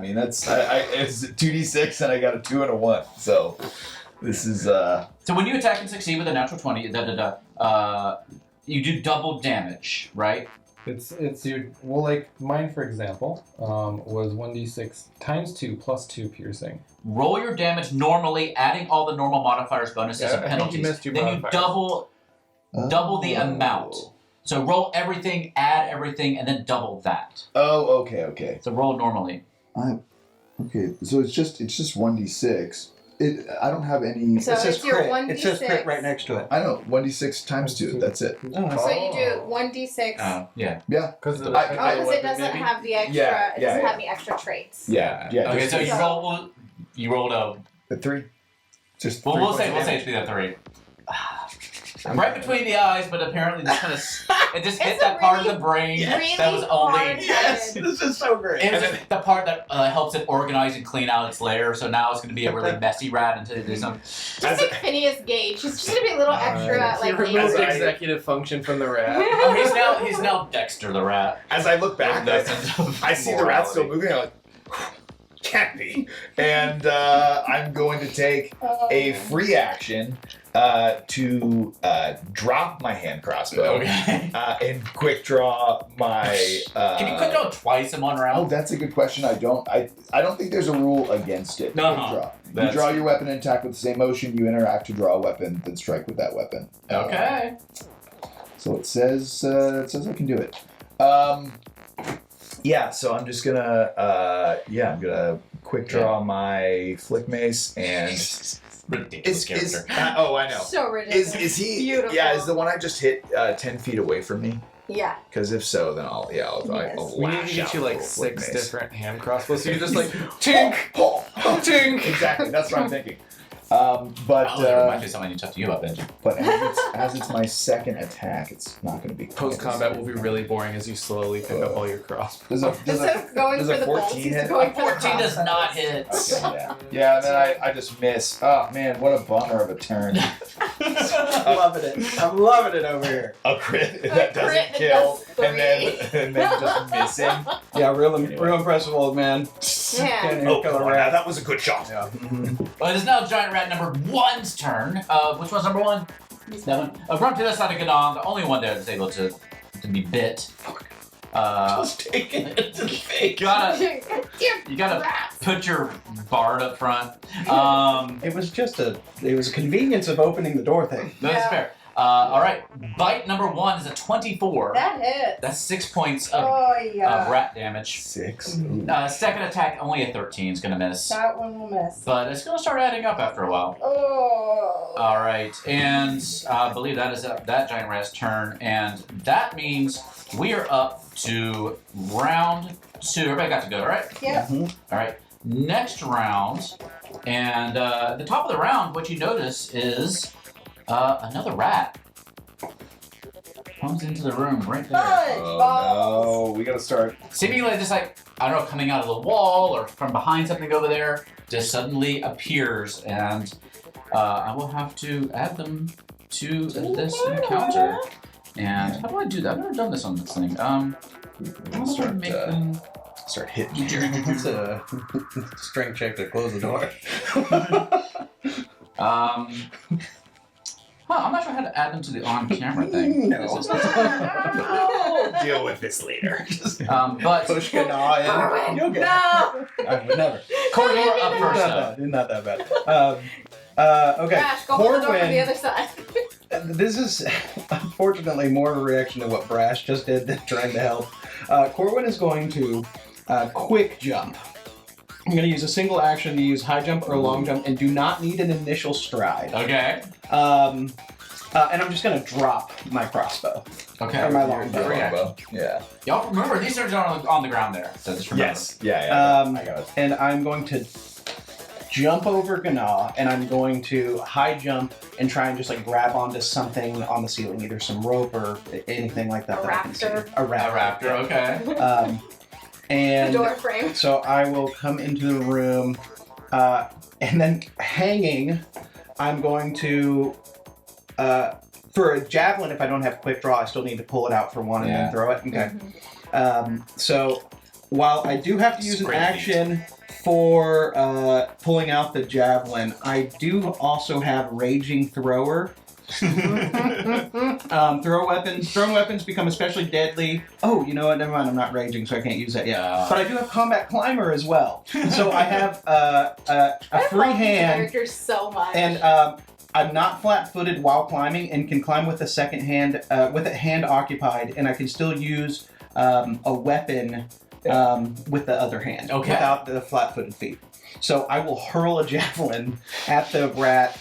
mean that's it's 2d6 and I got a 2 and a 1. So this is So when you attack and succeed with a natural 20, you do double damage, right? It's your well, like mine for example, was 1d6 times 2 plus 2 piercing. Roll your damage normally, adding all the normal modifiers, bonuses, Yeah, and I think penalties. you missed your Then you modifiers. double the amount. So roll everything, add everything, and then double that. Oh, okay. So roll normally. Okay, so it's just 1d6. I don't have any. So It says it's your crit. 1d6. It says crit right next to it. I know 1d6 times 2. That's it. So you do 1d6. Yeah. Yeah. Because Oh, because it doesn't have the extra. Yeah, it doesn't yeah. have the extra traits. Yeah. Okay, just- so you rolled a. The 3. Just. Well, 3 we'll points say of it's be that 3. Right between the eyes, but apparently this kind of it just hit It's a that part of really- the brain really that was only. hard Yes. This is so great. It was just the part that helps it organize and clean out its lair. So now it's going to be a really messy rat until you do something. Just like Phineas Gage. He's just gonna be a little extra, He like. removed As I- executive function from the rat. Oh, he's now Dexter the rat. As I look back, I see the rat still moving. I'm like, can't be. And I'm going to take a free action to drop my hand crossbow Okay. and quick draw my. Can you quick draw twice in one Oh, round? that's a good question. I don't think there's a rule against it. No, Quick draw. You that's- draw your weapon and attack with the same motion. You interact to draw a weapon, then strike with that weapon. Okay. So it says I can do it. Yeah. So I'm just gonna I'm gonna quick draw my flick mace and Ridiculous character. I know. So ridiculous. Is he? Beautiful. Yeah. Is the one I just hit 10 feet away from me? Yeah. Because if so, then I'll Yes. We need to lash get out you with like a flick 6 mace. different hand crossbows. So you're just like Tink, tink, tink. Exactly. That's what I'm thinking. Oh, that reminds me of something I need to talk to you about, Benji. But as it's my second attack, it's not going to be Post combat will be really boring as you slowly pick up all your crossbows. Instead of going does for a the bolts, 14 he's hit? going for the 14 does crossbows. not hit. Okay, yeah, and then I just miss. Oh man, what a bummer of a turn. I'm loving it. I'm loving it over here. A crit A that crit doesn't that kill, does and then just missing. Yeah, real impressive, old man. Yeah. Can't Oh, kill come a on, rat. that was a good shot. Yeah. Well, it is now giant rat number 1's turn. Which one's number 1? That one. Run to the side of Gadon, the only one there that's able to be bit. Just taking it to the face. You gotta put your bard up front. It was a convenience of opening the door thing. That's Yeah. fair. All right, bite number 1 is a 24. That hits. That's 6 points of Oh yeah. rat damage. 6. Second attack, only a 13 is gonna miss. That one will miss. But it's gonna start adding up after a while. Oh. All right, and I believe that is that giant rat's turn, and that means we are up to round 2. Everybody got to go, right? Yeah. All right, next round, and at the top of the round, what you notice is another rat comes into the room right there. Fudge balls. No, we gotta start. Seemingly just like, I don't know, coming out of the wall or from behind something over there, just suddenly appears, and I will have to add them to this encounter. And how do I do that? I've never done this on this thing. Start hitting. It's a strength check to close the door. I'm not sure how to add them to the on-camera thing. No. This is- We'll deal with this later. but Push Ganaw in. Corwin, You'll get no! it. I would never. Corey, you're up Not first. that bad. Not that bad. Okay. Brash, go hold the door from the Corwin. other side. This is unfortunately more of a reaction to what Brash just did than trying to help. Corwin is going to quick jump. I'm going to use a single action to use high jump or long jump and do not need an initial stride. Okay. And I'm just going to drop my crossbow. Okay. Or my longbow. Yeah. Y'all remember, these are on the ground there. So just remember. Yes. Yeah. I got it. And I'm going to jump over Ganaw, and I'm going to high jump and try and just like grab onto something on the ceiling, either some rope or anything like that. A that I can see. raptor. A A raptor. raptor, okay. And Door frame. so I will come into the room, and then hanging, I'm going to, for a javelin, if I don't have quick draw, I still need to pull it out for one and then throw it. Okay. So while I do have to use an action for pulling out the javelin, I do also have Raging Thrower. Thrown weapons become especially deadly. Oh, you know what? Never mind. I'm not raging, so I can't use that yet. Yeah. But I do have Combat Climber as well. So I have a I free love these hand, characters so much. and I'm not flat-footed while climbing, and can climb with a second hand, with a hand occupied, and I can still use a weapon with the other hand, Okay. without the flat-footed feet. So I will hurl a javelin at the rat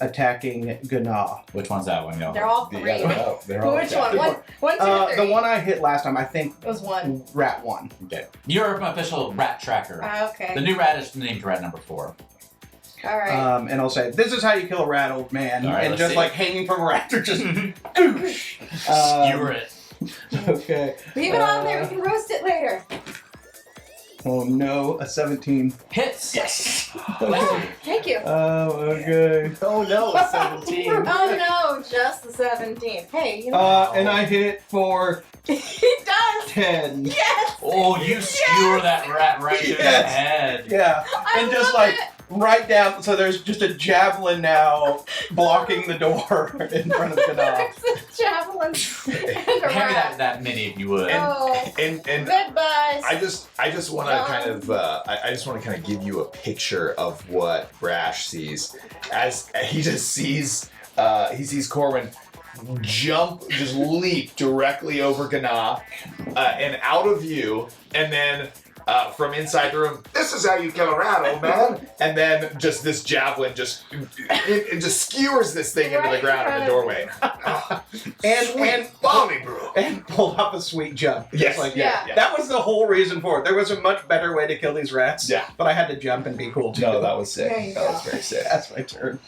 attacking Ganaw. Which one's that one? They're all three. They're all Which one? One, two, or three? The one I hit last time, I think, It was one. rat 1. Okay. You're an official rat tracker. Okay. The new rat is named rat number 4. All right. And I'll say, "This is how you kill a rat, old man," All right, and let's just see. like hanging from a raptor, just Skewer it. Okay. Leave it on there. We can roast it later. Oh no, a 17. Hits. Yes. Thank you. Oh, okay. Oh no, it's 17. Oh no, just the 17. Hey, you know. And I hit for He does. 10. Yes. Oh, you skewer that rat right through the Yes. head. Yeah, I and just love like it. right down. So there's just a javelin now blocking the door in front of Ganaw. There's a javelin and a Hand me rat. that mini if you would. Oh. And Goodbye. I just want to kind of I just want to kind of give you a picture of what Brash sees as he just sees he sees Corwin just leap directly over Ganaw and out of view, and then from inside the room, "This is how you kill a rat, old man!" And then just this javelin it just skewers this thing into the Right ground in in the front doorway. And Bobby, bro. and pulled off a sweet jump. Just Yes. like Yeah. Yeah. That was the whole reason for it. There was a much better way to kill these rats. Yeah. But I had to jump and be cool too. No, that was sick. There you That go. was very sick. That's my turn.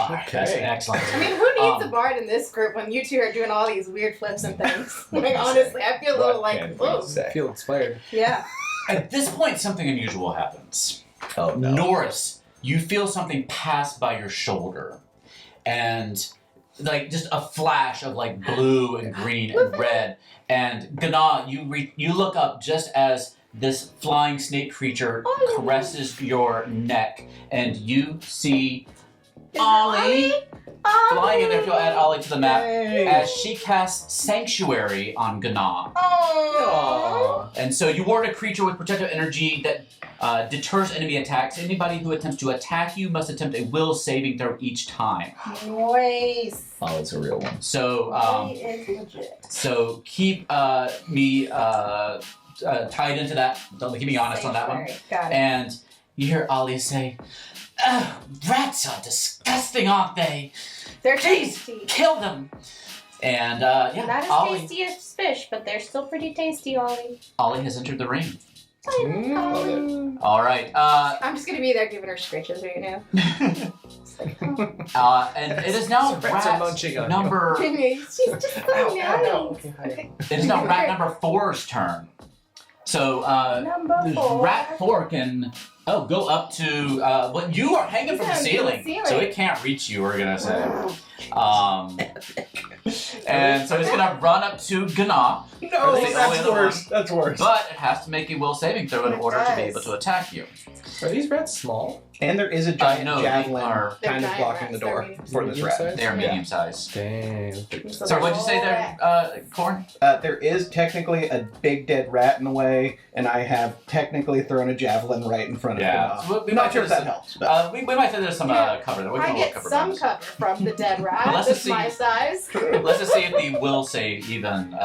Alright, that's excellent. I mean, who needs a Um, bard in this group when you two are doing all these weird flips and things? Like, honestly, I feel a little What like, can whoa. we say? I feel inspired. Yeah. At this point, something unusual happens. Oh no. Norris, you feel something pass by your shoulder, and like just a flash of like blue and green and red. And Ganaw, you look up just as this flying snake creature caresses your neck, and you see Is it Ollie flying in there. If you'll add Ollie to the map, Hey. as she casts Sanctuary on Ganaw. Oh. And so you ward a creature with protective energy that deters enemy attacks. Anybody who attempts to attack you must attempt a will saving throw each time. Nice. Oh, it's a real one. So He is legit. so keep me tied into that. Don't keep me honest on that one. Sanctuary. Got it. And you hear Ollie say, "Oh, rats are disgusting, aren't they? They're Please tasty. kill them." And yeah, Not as Ollie tasty as fish, but they're still pretty tasty, Ollie. has entered the ring. Love it. All right. I'm just gonna be there giving her scratches right now. It's like, oh. And it is now Rats are rat munching on you. number. She's just so Ow, nice. Okay, hi. It is now rat number 4's turn. So Number 4. rat 4 can go up to what you are hanging from the He's ceiling, hanging from the so ceiling. it can't reach you. We're gonna say. And so he's gonna run up to Gana. No, That's the only other worse. That's worse. But it has to make a will saving throw in It order to be does. able to attack you. Are these rats small? And there is a giant no, they javelin are- They're kind of giant blocking the rats, door they're medium for this rat. size? They are Yeah. medium sized. Dang. So what'd you say there, Corn? There is technically a big dead rat in the way, and I have technically thrown a javelin right in front of Yeah. him. So we Not might sure do if that some- helps. But. We might say there's some Yeah. cover there. We can I a little get cover some bonus. cover from the dead rat. Let's That's just see. my size. Let's just see if the will save even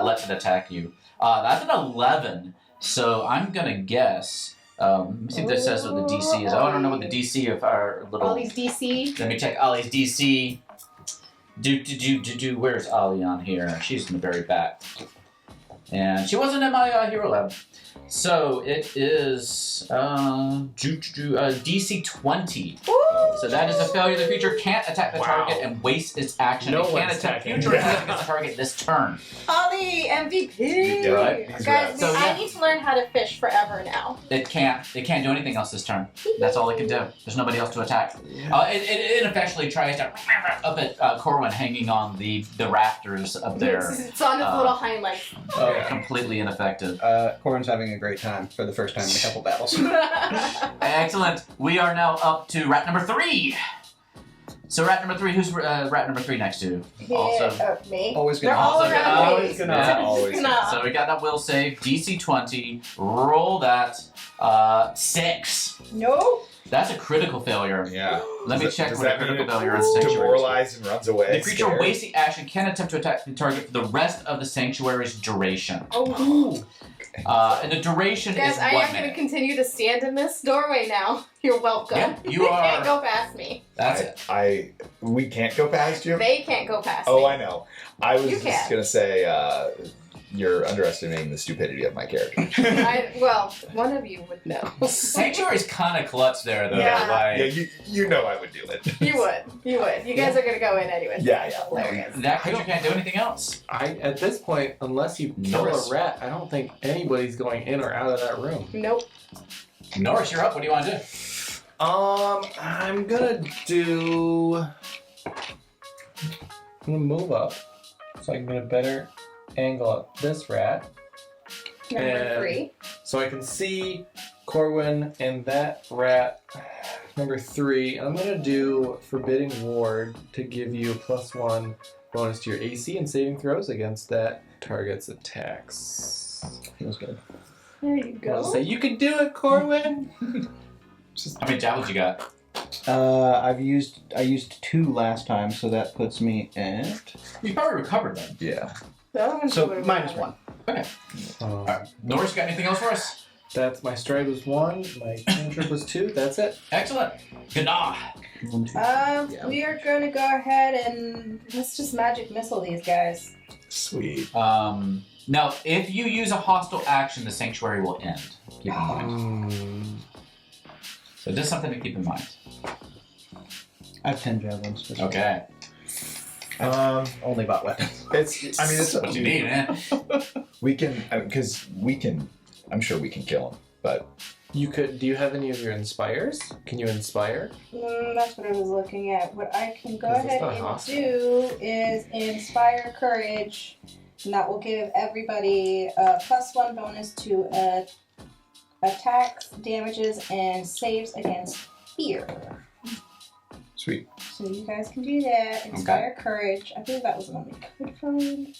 lets it attack you. That's an 11. So I'm gonna guess. Let me see if this says what the DC is. I don't know what the DC of our little. All these DC. Let me check Ollie's DC. Where's Ollie on here? She's in the very back. And she wasn't in my hero lab. So it is DC 20. Woo! So that is a failure. The creature can't attack the target and waste its action. No it can't one's attack attacking. future attacks against the target this turn. Ollie, MVP. Yeah, right. these Guys, rats. So, I yeah. need to learn how to fish forever now. It can't do anything else this turn. That's all it can do. There's nobody else to attack. It ineffectually tries to up at Corwin hanging on the rafters up there. It's on its little hind legs. Completely ineffective. Corwin's having a great time for the first time in a couple battles. Excellent. We are now up to rat number 3. So rat number 3, who's rat number 3 next to? Also. Me. Always They're gonna. all Also around gonna- me. always gonna- Yeah. Always. Gonna. So we got that will save. DC 20. Roll that. 6. No. That's a critical failure. Yeah. Let me Does check does what a that mean critical it failure on sanctuary is. demoralized and runs away? The creature scared? wastes the action, can attempt to attack the target for the rest of the sanctuary's duration. Oh. And the duration Guys, is I 1 am going to minute. continue to stand in this doorway now. You're welcome. Yeah, you They are- can't go past me. That's it. We can't go past you. They can't go past Oh, me. I know. I was You just can. gonna say you're underestimating the stupidity of my character. Well, one of you would know. Sanctuary's kind of clutch there, though. Yeah. Like, Yeah, you know I would do it. You would. You would. You guys are going to go in anyway. Yeah. Hilarious. that creature can't do anything else. At this point, unless you kill Norris. a rat, I don't think anybody's going in or out of that room. Nope. Norris, you're up. What do you want to do? I'm gonna move up so I can get a better angle at this rat, Number And- 3. so I can see Corwin and that rat. Number 3. I'm gonna do Forbidding Ward to give you a +1 bonus to your AC and saving throws against that target's attacks. Feels good. There you I'll go. say you can do it, Corwin. How many javelins you got? I used 2 last time, so that puts me at. You probably recovered them. Yeah. The other one's So would've minus been 1. Alright. Norris, you got anything else for us? That's my stride was 1, my cantrip was 2. That's it. Excellent. G'dah. 1, 2. Yeah. We are going to go ahead and let's just magic missile these guys. Sweet. Now, if you use a hostile action, the sanctuary will end. Keep in mind. So just something to keep in mind. I have 10 javelins. Okay. Only bought weapons. It's up What to you need, man. We can, because we can. I'm sure we can kill him, but You could. Do you have any of your inspires? Can you inspire? That's what I was looking at. What I can go Is this ahead not and hostile? do is inspire courage, and that will give everybody a +1 bonus to attacks, damages, and saves against fear. sweet. So you guys can do that. Inspire courage. I believe that was the one we could find.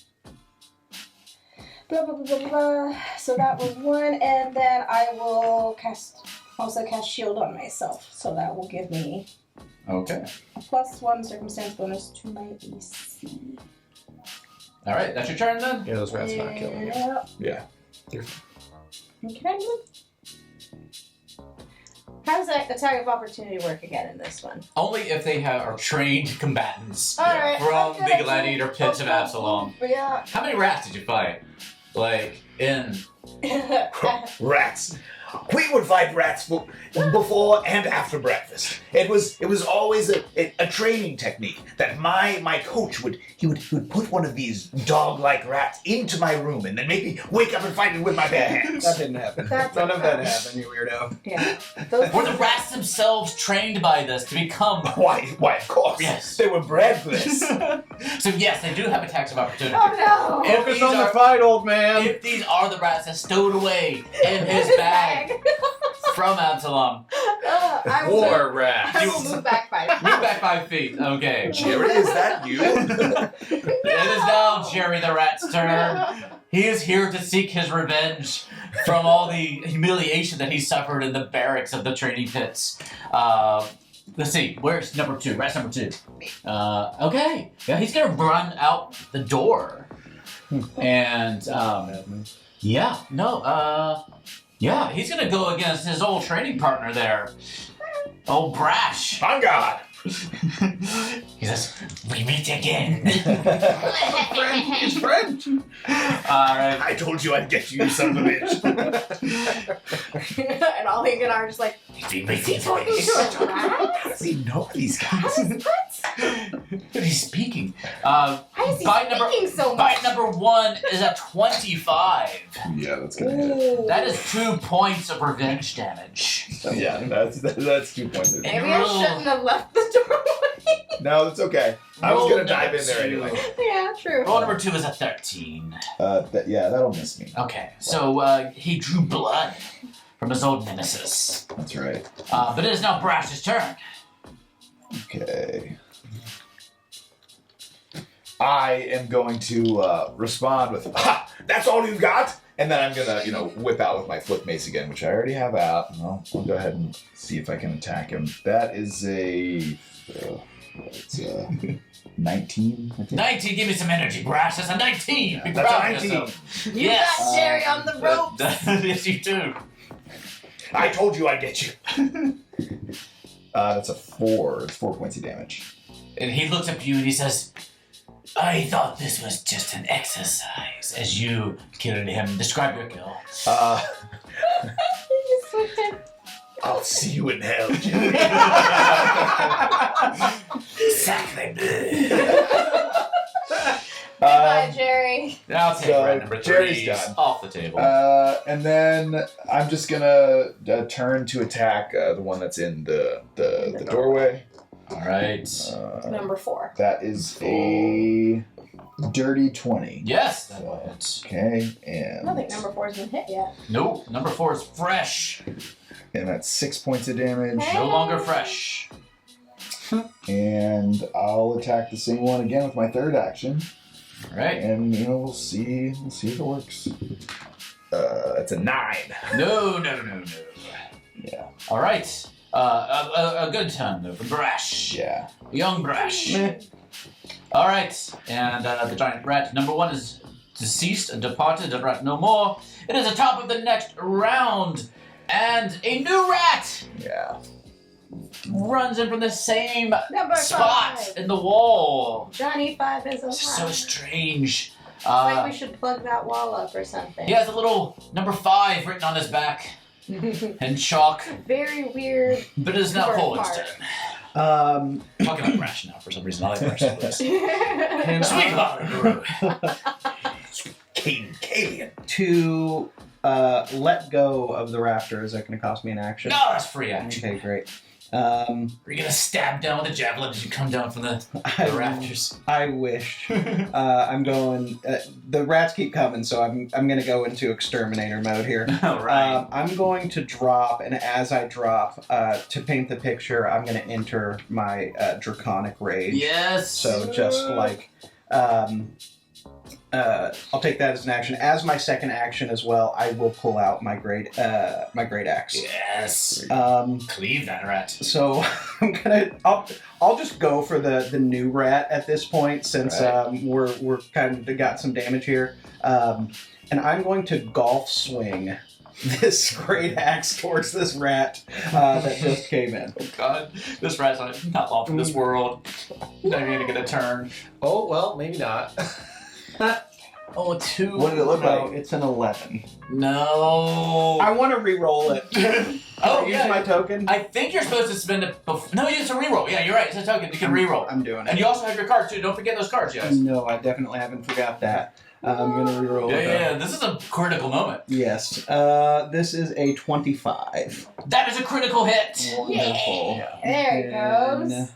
Blah blah blah blah blah. So that was 1, and then I will also cast shield on myself. So that will give me Okay. a +1 circumstance bonus to my AC. All right, that's your turn then. Yeah, those rats not killing you. Yeah. Okay. How does that attack of opportunity work again in this one? Only if they are trained combatants Alright, from I'm the gonna gladiator do- pits of Absalom. Yeah. How many rats did you fight? Like in Rats. we would fight rats before and after breakfast. It was always a training technique that my coach would put one of these dog-like rats into my room and then make me wake up and fight it with my bare hands. That didn't happen. None of that happened, you weirdo. Yeah. Were the rats themselves trained by this to become... Why, of course. Yes. They were bred for this. So yes, they do have attacks of opportunity. Oh no! If Focus these on the are- fight, old man. If these are the rats that stowed away in his bag from Absalom, I will War move, rat. I will move back 5 feet. move back 5 feet. Okay. Jerry, is that you? It is now Jerry the Rat's turn. He is here to seek his revenge from all the humiliation that he suffered in the barracks of the training pits. Let's see, where's number 2? Rat's number 2. Okay. Yeah, he's gonna run out the door. And yeah, he's gonna go against his old training partner there. Old Brash. On God. He says, "We meet again." It's French. Alright. I told you I'd get you, you son of a bitch. And all he and I are just like, We is meet he talking to a rat? We know these guys. What he's speaking. Why is he Bite number- speaking so much? Bite number 1 is a 25. Yeah, that's gonna hit. Ooh. That is 2 points of revenge damage. Yeah, that's 2 points. Maybe I shouldn't have left the doorway. No, that's okay. I was Roll gonna dive number in there 2. anyway. Yeah, true. Roll number 2 is a 13. That'll miss me. Okay, so he drew blood from his old nemesis. That's right. But it is now Brash's turn. Okay. I am going to respond with, "Ha! That's all you've got?" And then I'm gonna, whip out with my flip mace again, which I already have out. And I'll go ahead and see if I can attack him. That is it's 19. I think. 19, give me some energy, Brash. That's a 19. Be That's proud a of 19. yourself. You Yes. got Jerry on the ropes. Yes, you do. I told you I'd get you. That's a 4. It's 4 points of damage. And he looks at you and he says, "I thought this was just an exercise as you killed him. Describe your kill." I'll see you in hell, Jerry. Sacre. Goodbye, Jerry. I'll take So, red number 3 Jerry's done. off the table. And then I'm just gonna turn to attack the one that's in the doorway. All right. Number 4. That is a dirty 20. Yes, that will hit. Okay, I don't think number 4's been hit yet. Nope, number 4 is fresh. and that's 6 points of damage. Hey. No longer fresh. And I'll attack the same one again with my third action. All right. And we'll see if it works. It's a 9. No. Yeah. All right. A good turn though from Brash. Yeah. Young Brash. All right, and the giant rat number 1 is deceased and departed. The rat no more. It is the top of the next round, and a new rat Yeah. runs in from the same Number spot 5. in the wall. Johnny 5 is alive. So strange. It's like we should plug that wall up or something. He has a little number 5 written on his back in chalk, Very weird. but it is now Poland's turn. Um, Talking about Brash now for some reason. I like Brash. can Sweet I, Kalian. to let go of the raptor, is that going to cost me an action? No, that's free action. Okay, great. Are you gonna stab down with a javelin as you come down from the rafters? I wish. I'm going. The rats keep coming, so I'm going to go into exterminator mode here. All right. I'm going to drop, and as I drop, to paint the picture, I'm going to enter my draconic rage. Yes. So just like, I'll take that as an action. As my second action as well, I will pull out my great axe. Yes. Cleave that rat. So I'll just go for the new rat at this point, since we're kind of got some damage here, and I'm going to golf swing this great axe towards this rat that just came in. Oh God, this rat's not long from this world. Not even gonna get a turn. Oh, well, maybe not. Oh, a 2. What did it look No, like? it's an 11. No. I want to re-roll it. Oh, Use yeah. my token. I think you're supposed to spend it no, it's a reroll. Yeah, you're right. It's a token. You can reroll. I'm doing And it. you also have your cards, too. Don't forget those cards, guys. No, I definitely haven't forgot that. I'm gonna re-roll it. Yeah. This is a critical moment. Yes. This is a 25. That is a critical hit. Wonderful. There it And, goes.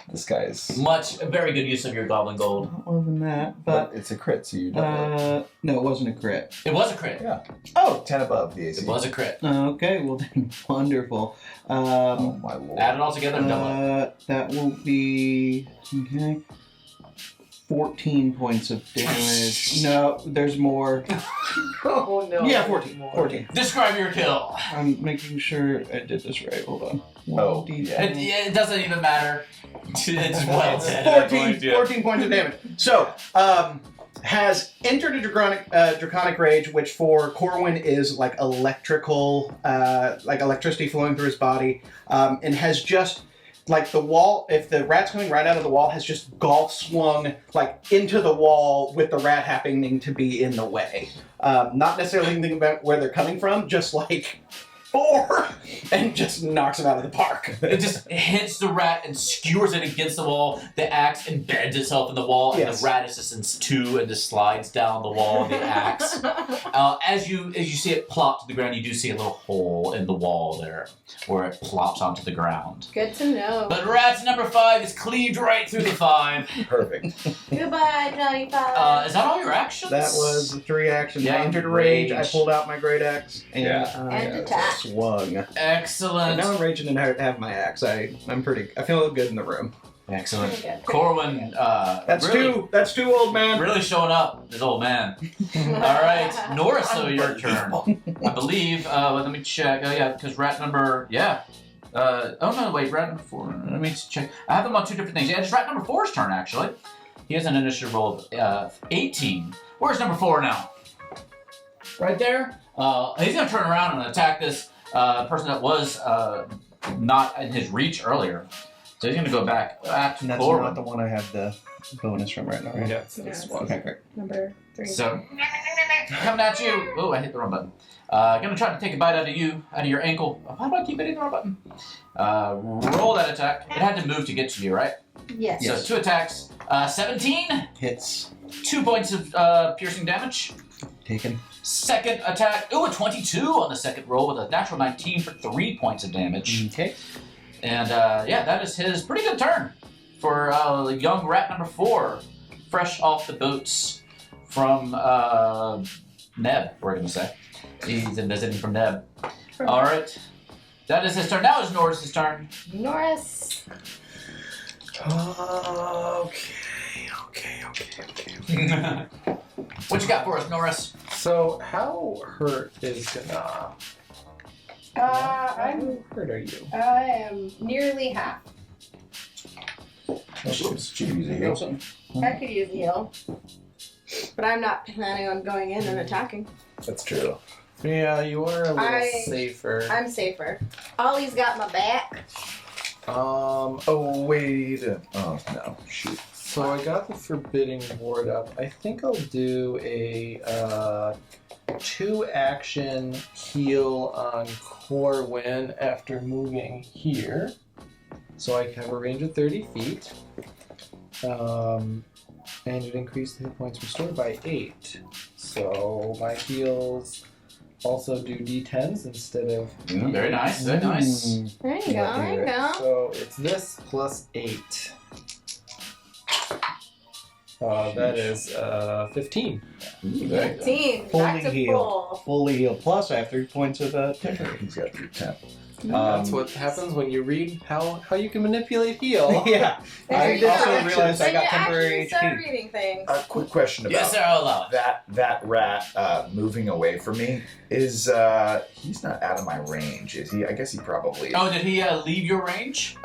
This guy's. Very good use of your goblin gold. Not more than that, But but it's a crit, so you double it. no, it wasn't a crit. It was a crit. Yeah. Oh, 10 above the AC. It was a crit. okay. Well, then, wonderful. Oh my lord. Add it all together and double it. That will be okay. 14 points of damage. No, there's more. Oh no. Yeah, 14. Describe your kill. I'm making sure I did this right. Hold on. Oh, 1d10. It doesn't even matter. It's well said. at that 14, point, yeah. 14 points of damage. So, has entered a draconic rage, which for Corwin is like electrical, like electricity flowing through his body, and has just, like the wall, if the rat's coming right out of the wall, has just golf swung like into the wall with the rat happening to be in the way. Not necessarily thinking about where they're coming from, just like, 4! And just knocks him out of the park. It just hits the rat and skewers it against the wall. The axe embeds itself in the wall, and Yes. the rat is just in 2 and just slides down the wall of the axe. As you see it plop to the ground, you do see a little hole in the wall there where it plops onto the ground. Good to know. But rat's number 5 is cleaved right through the 5. Perfect. Goodbye, Johnny Five. Is that all your actions? That was 3 actions. Yeah, I entered a rage, I rage. pulled out my great axe, and Yeah. I And attack. swung. And Excellent. now I'm raging and I have my axe. I feel good in the room. Excellent. Pretty good. Corwin, That's really, 2. That's 2, old man. really showing up, this old man. All right, Norris, so your turn. I believe. Let me check. Oh yeah, because rat number. Yeah. Oh no, wait. Rat number 4. Let me check. I have them on 2 different things. Yeah, it's rat number 4's turn actually. He has an initiative roll of 18. Where's number 4 now? Right there. He's gonna turn around and attack this person that was not in his reach earlier. So he's gonna go back to And that's Corwin. not the one I have the bonus from right now, right? Yeah, it's this one. Okay, great. Number 3. So, coming at you. Oh, I hit the wrong button. Gonna try to take a bite out of your ankle. Why do I keep hitting the wrong button? Roll that attack. It had to move to get to you, right? Yes. Yes. So 2 attacks. 17. Hits. 2 points of piercing damage. Taken. Second attack. Ooh, a 22 on the second roll with a natural 19 for 3 points of damage. Okay. And yeah, that is his pretty good turn for young rat number 4, fresh off the boats from Neb, we're going to say. He's visiting from Neb. All right. That is his turn. Now it's Norris' turn. Norris. Okay. What you got for us, Norris? So how hurt is Gana? How hurt are you? I am nearly half. She could use a heal. I could use a heal. But I'm not planning on going in and attacking. That's true. Yeah, you are a little safer. I'm safer. Ollie's got my back. Oh, wait. Oh, no. Shoot. So I got the forbidding ward up. I think I'll do a 2-action heal on Corwin after moving here. So I have a range of 30 feet. And it increased the hit points restored by 8. So my heals also do d10s instead of... Very nice, very nice. There you go, there you go. So it's this plus 8. That is 15. Very good. 15. Fully Back to healed. full. Fully healed. Plus, I have 3 points of temporary. He's got through 10. That's what happens when you read how you can manipulate heal. Yeah. There I you go. also realized I When got you temporary actually start HP. reading things. A quick question about Yes, sir, I'll allow it. that rat moving away from me. Is he's not out of my range, is he? I guess he probably is. Oh, did he leave your range?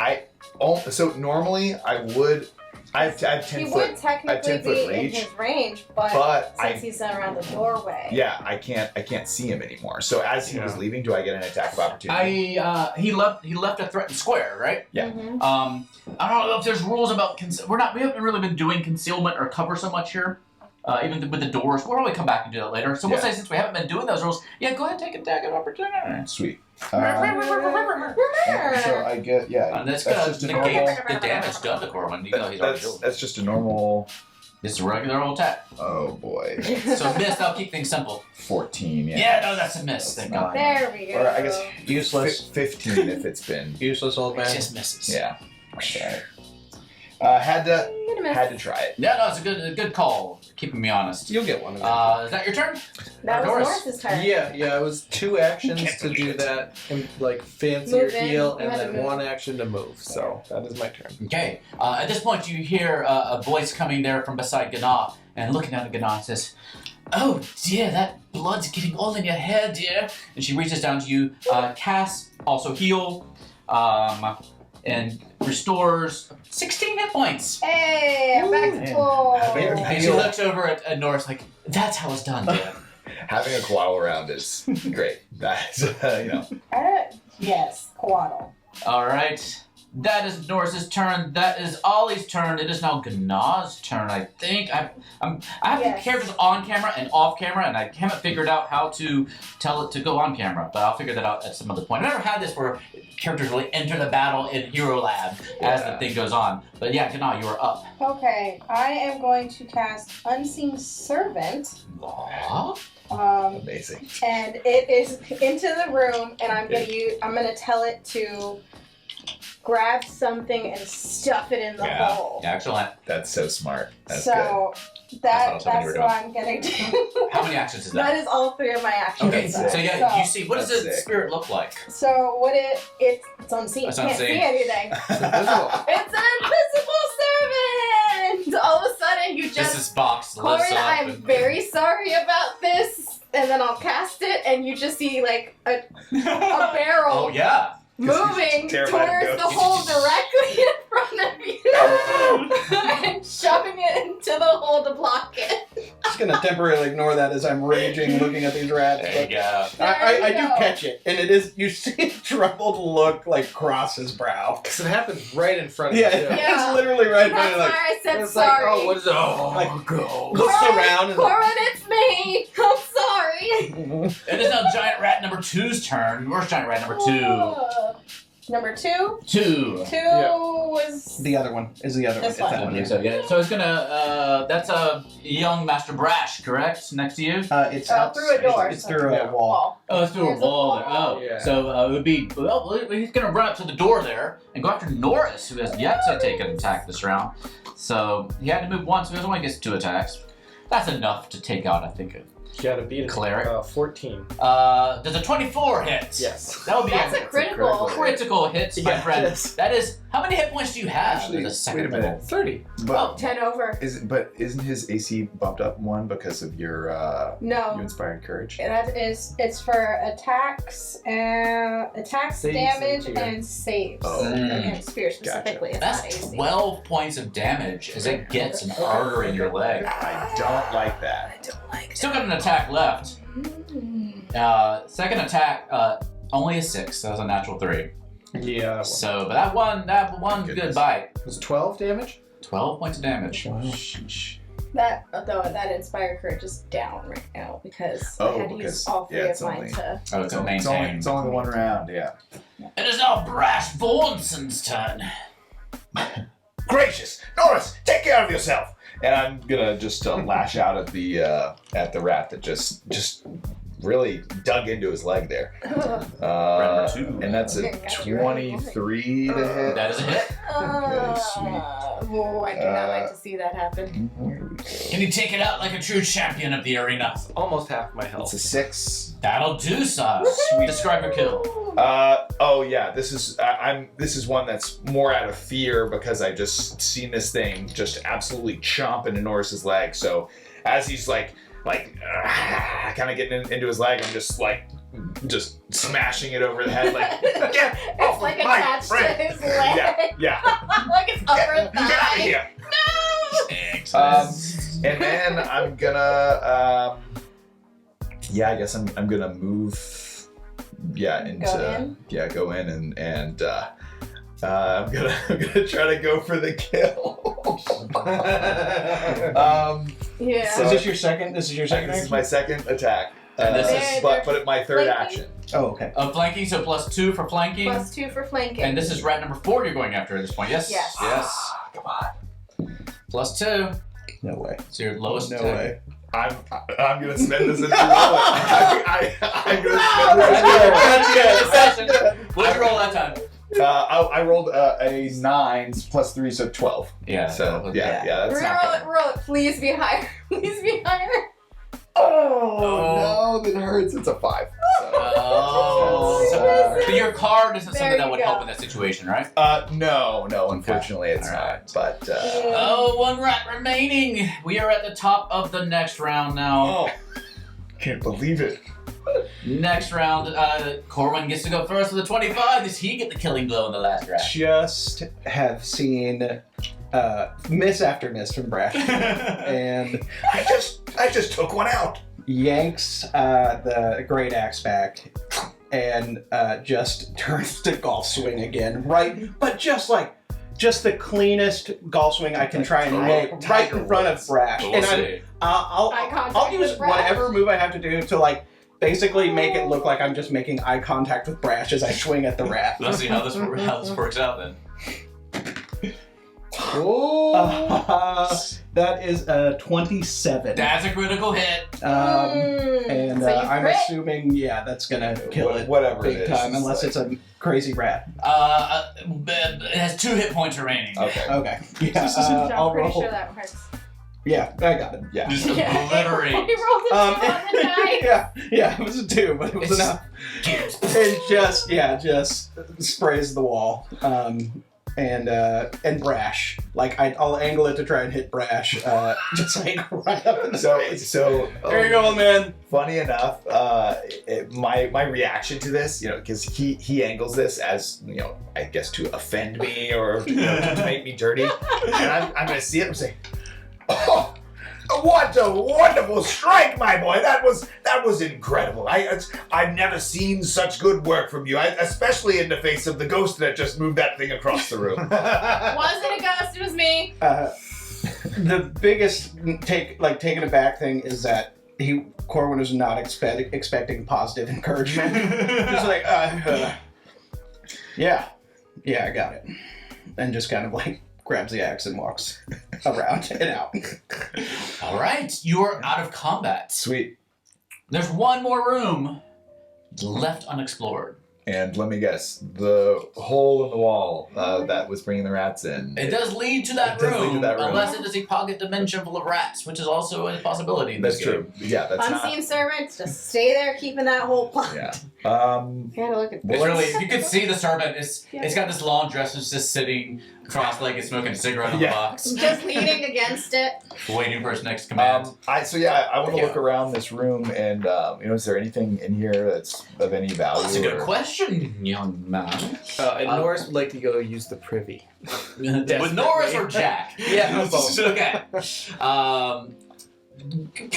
So normally I would. I have 10 He foot. would technically 10 foot be in reach, his range, but I since he's around the doorway. yeah, I can't see him anymore. So as he was leaving, do I get an attack of opportunity? He left a threatened square, right? Yeah. Mhm. I don't know if there's rules about we haven't really been doing concealment or cover so much here. even with the doors. We'll probably come back and do that later. So we'll say since we haven't been doing those rules, yeah, go ahead and take attack of opportunity. Sweet. Remember. So I get That's that's gonna just a negate normal. the damage done to Corwin, even though he's already healed. That's just a normal. It's a regular old attack. Oh boy. So miss, that'll keep things simple. 14. Yeah. Yeah, no, that's a miss. Thank God. There we go. Or I guess Useless. 15 if it's been. Useless old It man. just misses. Yeah. Okay. Had to try it. Yeah, no, it's a good call. Keeping me honest. You'll get one of them. Is that your turn? That was Doris? Norris's turn. Yeah, it was 2 actions Can't to do do shit. that, and like fancier Move in, heal, you and had to then move. 1 action to move. So that is my turn. Okay. At this point, you hear a voice coming there from beside Gana, and looking down at Gana and says, "Oh dear, that blood's getting all in your hair, dear." And she reaches down to you, casts, also heal, and restores 16 hit points. Hey, I'm back to Man. full. And she looks over at Norris like, "That's how it's done, dear." Having a koala around is great. That's Yes, Quaddle. All right. That is Norris's turn. That is Ollie's turn. It is now Gana's turn, I think. I have Yes. characters on camera and off camera, and I haven't figured out how to tell it to go on camera, but I'll figure that out at some other point. I've never had this where characters really enter the battle in Hero Lab as the thing goes on. But yeah, Gana, you are up. Okay, I am going to cast Unseen Servant. Aw. amazing. And it is into the room, and I'm gonna tell it to grab something and stuff it in the hole. Excellent. That's so smart. That's So That's that's what what I'm gonna do. How many actions is That that? is all 3 of my actions. Okay, so yeah, you see, what does That's the sick. spirit look like? So what it's unseen. It's Can't unseen. see anything. Invisible. It's an invisible servant. All of a sudden, you This just is box lifts Corin, up. I'm very sorry about this. And then I'll cast it, and you just see like a barrel Oh yeah. moving terrified towards of the ghosts. hole directly in front of you and shoving it into the hole to block it. Just gonna temporarily ignore that as I'm raging, looking at these rats. There you go. I There do you go. catch it, and it is, you see a troubled look like cross his brow. So it happens right in front of Yeah, you. Yeah. it's literally right That's there, why like, I said It's like, sorry. oh, what is it? Oh, Like, go. looks around and Corin, it's me. I'm sorry. It is now Giant Rat number 2's turn. Where's Giant Rat number 2? Number 2? 2. 2 Yeah. was... the other one is the other one. This It's one. that I one. think so, yeah. So it's gonna, that's a young Master Brash, correct? Next to you? It's through a door, It's so- through Yeah. a wall. Oh, it's through a There's a wall there. wall. Oh, Yeah. so it would be, well, he's gonna run up to the door there and go after Norris, who has yet to take an attack this round. So he had to move once, so he only gets 2 attacks. That's enough to take out, I think. You gotta beat it. Cleric. 14. Does a 24 hit? Yes. That would be That's a critical. critical hit, my Yeah, friend. yes. That is, how many hit points do you have? Actually, as a second wait a minute. level? 30. But 10 over. isn't his AC bumped up 1 because of your you No. inspired courage? It's for attacks, Saves damage, and and saves. Oh, okay. And spear specifically. It's not That's AC. 12 points of damage as it gets an artery in your leg. I don't like that. I don't like Still got an attack left. Second attack, only a 6. That was a natural 3. Yeah. So, but that one good Goodness. bite. It was 12 damage? 12 points of damage. Sheesh. that inspired courage is down right now because I had to use because- all 3 yeah, of it's mine only- to. Oh, it's a It's only, maintain. it's only the 1 round, yeah. It is now Brash Vornson's turn. Gracious, Norris, take care of yourself. And I'm gonna just lash out at the rat that just really dug into his leg there. Number 2. And that's a 23 to hit. That is a hit. sweet. Oh, I do not like to see that happen. Can you take it out like a true champion of the arena? Almost half my It's health. a 6. That'll do, son. Describe your kill. Oh yeah, this is one that's more out of fear because I just seen this thing just absolutely chomp into Norris's leg. So as he's like kind of getting into his leg, I'm just smashing it over the head like get It's off like of my attached to friend. his leg. Yeah. Like his upper Get out of thigh. here. Excellent. And then I'm gonna I guess I'm gonna move go in and I'm gonna try to go for the kill. Yeah. So- Is this your second? This is your second This is action? my second attack. And this is- but my third flanking. action. Oh, okay. Flanking, so +2 for flanking. +2 for flanking. And this is rat number 4 you're going after at this point. Yes. Yes. Yes. Come on. +2. No way. So your lowest. No attack. way. I'm gonna spend this as you roll it. I'm gonna spend this as you roll it. What'd you roll that time? I rolled a 9 +3, so 12. Yeah. So yeah, that's not Roll bad. it, roll it. Please be higher. Please be higher. Oh, no, that hurts. It's a 5. So. Oh. That's- But your card isn't There something that you would go. help in that situation, right? No, unfortunately it's Alright. not. But Yeah. Oh, 1 rat remaining. We are at the top of the next round now. can't believe it. Next round, Corwin gets to go first with a 25. Does he get the killing blow in the last round? Just have seen miss after miss from Brash, and I just took one out. yanks the great axe back, and just turns to golf swing again. Right, but just the cleanest golf swing I can try and make right in front of Brash, We'll and see. I'll Eye contact I'll use with Brash. whatever move I have to do to basically make it look like I'm just making eye contact with Brash as I swing at the rat. Let's see how this works out then. That is a 27. That's a critical hit. And So you I'm crit? assuming, that's gonna kill it Whatever big it is, time, it's unless like- it's a crazy rat. It has 2 hit points remaining. Okay. Okay, yeah, I'm I'll pretty roll. sure that works. Yeah, I got it. Yeah. Just Yeah. obliterate. He rolled a 2 on the die. yeah, it was a 2, but it was enough. It just sprays the wall. And Brash. I'll angle it to try and hit Brash, just right up in the face. So There you go, man. funny enough, my reaction to this, because he angles this as, I guess to offend me or to make me dirty, and I'm gonna see it and say, "Oh, what a wonderful strike, my boy! That was incredible. I've never seen such good work from you, especially in the face of the ghost that just moved that thing across the room." Wasn't a ghost, it was me. The biggest taken aback thing is that Corwin was not expecting positive encouragement. Just yeah, I got it, and just kind of grabs the axe and walks around and out. All right, you are out of combat. Sweet. There's one more room left unexplored. And let me guess, the hole in the wall that was bringing the rats in. It does lead to that It does lead room, to that room. unless it is a pocket dimension full of rats, which is also a possibility in That's this game. true. Yeah, that's Unseen servants, just stay there keeping that hole plugged. Yeah. You gotta look at It's really, if you could see the serpent, it's got this long dress, it's just sitting cross-legged, smoking a cigarette on the Yeah. box, just leaning against it. waiting for its next command. I want to look around this room and is there anything in here that's of any value? That's a good or- question, young man. And Norris would like to go use the privy. With Norris or Jack? Yeah, both. Okay.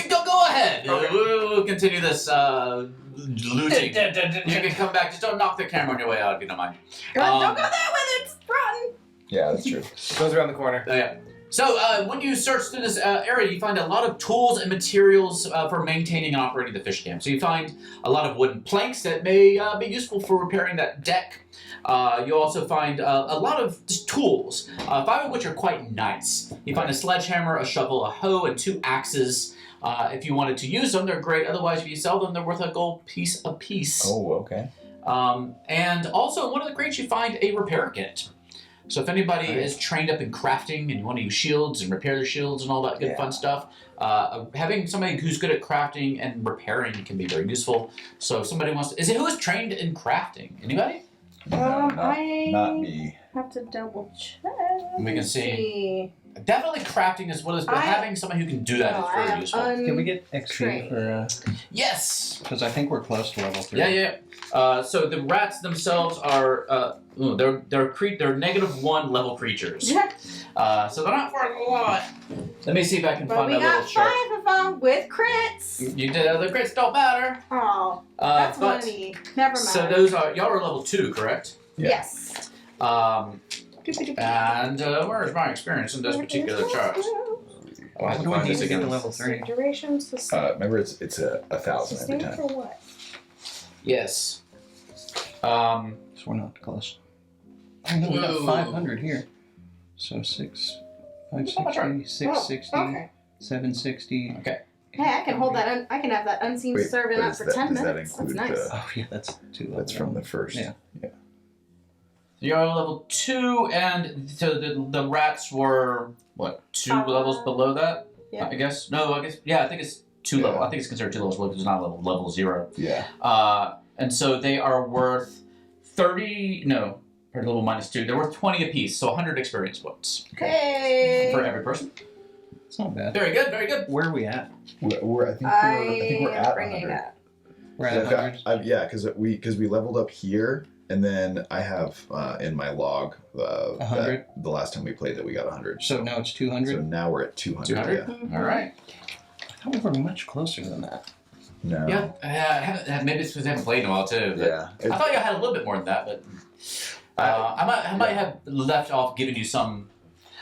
Go ahead. Okay. We'll continue this looting. You can come back. Just don't knock the camera on your way out if you don't mind. Don't go there with it. Run. Yeah, that's true. Goes around the corner. Yeah. So when you search through this area, you find a lot of tools and materials for maintaining and operating the fish dam. So you find a lot of wooden planks that may be useful for repairing that deck. You also find a lot of just tools, 5 of which are quite nice. You find a sledgehammer, a shovel, a hoe, and 2 axes. If you wanted to use them, they're great. Otherwise, if you sell them, they're worth a gold piece a piece. Oh, okay. And also, in one of the crates, you find a repair kit. So if anybody is trained up in crafting and you want to use shields and repair their shields and all that good fun stuff, having somebody who's good at crafting and repairing can be very useful. So if somebody wants to... who is trained in crafting? Anybody? I Not me. have to double check. We can see. Definitely crafting is what is, but having somebody who can do that is very useful. Can we get XP Trained. for? Yes! Because I think we're close to level 3. Yeah. So the rats themselves are they're -1 level creatures. So they're not worth a lot. Let me see if I can But find we that little got chart. 5 of them with crits. You did the crits don't matter. Oh, that's but money. Never mind. so those are y'all are level 2, correct? Yes. And where's my experience in this particular chart? I'll have What to do I find need this to get again. to level 3? Duration sustain. Remember, it's 1,000 every Sustain time. for what? Yes. So we're not close. I know we got Ooh. 500 here. So 560, 660, Okay. 760. Okay. Hey, I can hold that. I can have that unseen Wait, servant but up is for that- 10 does that minutes. That's include nice. the- Oh yeah, that's 2 levels. That's from the first. Yeah. You're on level 2, and so the rats were, what, 2 levels below that? Yeah. I guess? No, I think it's 2 Yeah. level. I think it's considered 2 levels below because it's not level 0. Yeah. And so they are worth 30, no, or level -2. They're worth 20 apiece, so 100 experience points Hey. for every person. It's not bad. Very good, very good. Where are we at? I think we're am at bringing 100. that. We're at 100. Yeah, because we leveled up here, and then I have in my log 100? the last time we played that we got 100. So now it's So 200? now we're at 200. 200? Mhm. All right. I thought we were much closer than that. No. Yeah, maybe it's because I haven't played in a while, too. But Yeah. I thought you had a little bit more than that, but I might have left off giving you some.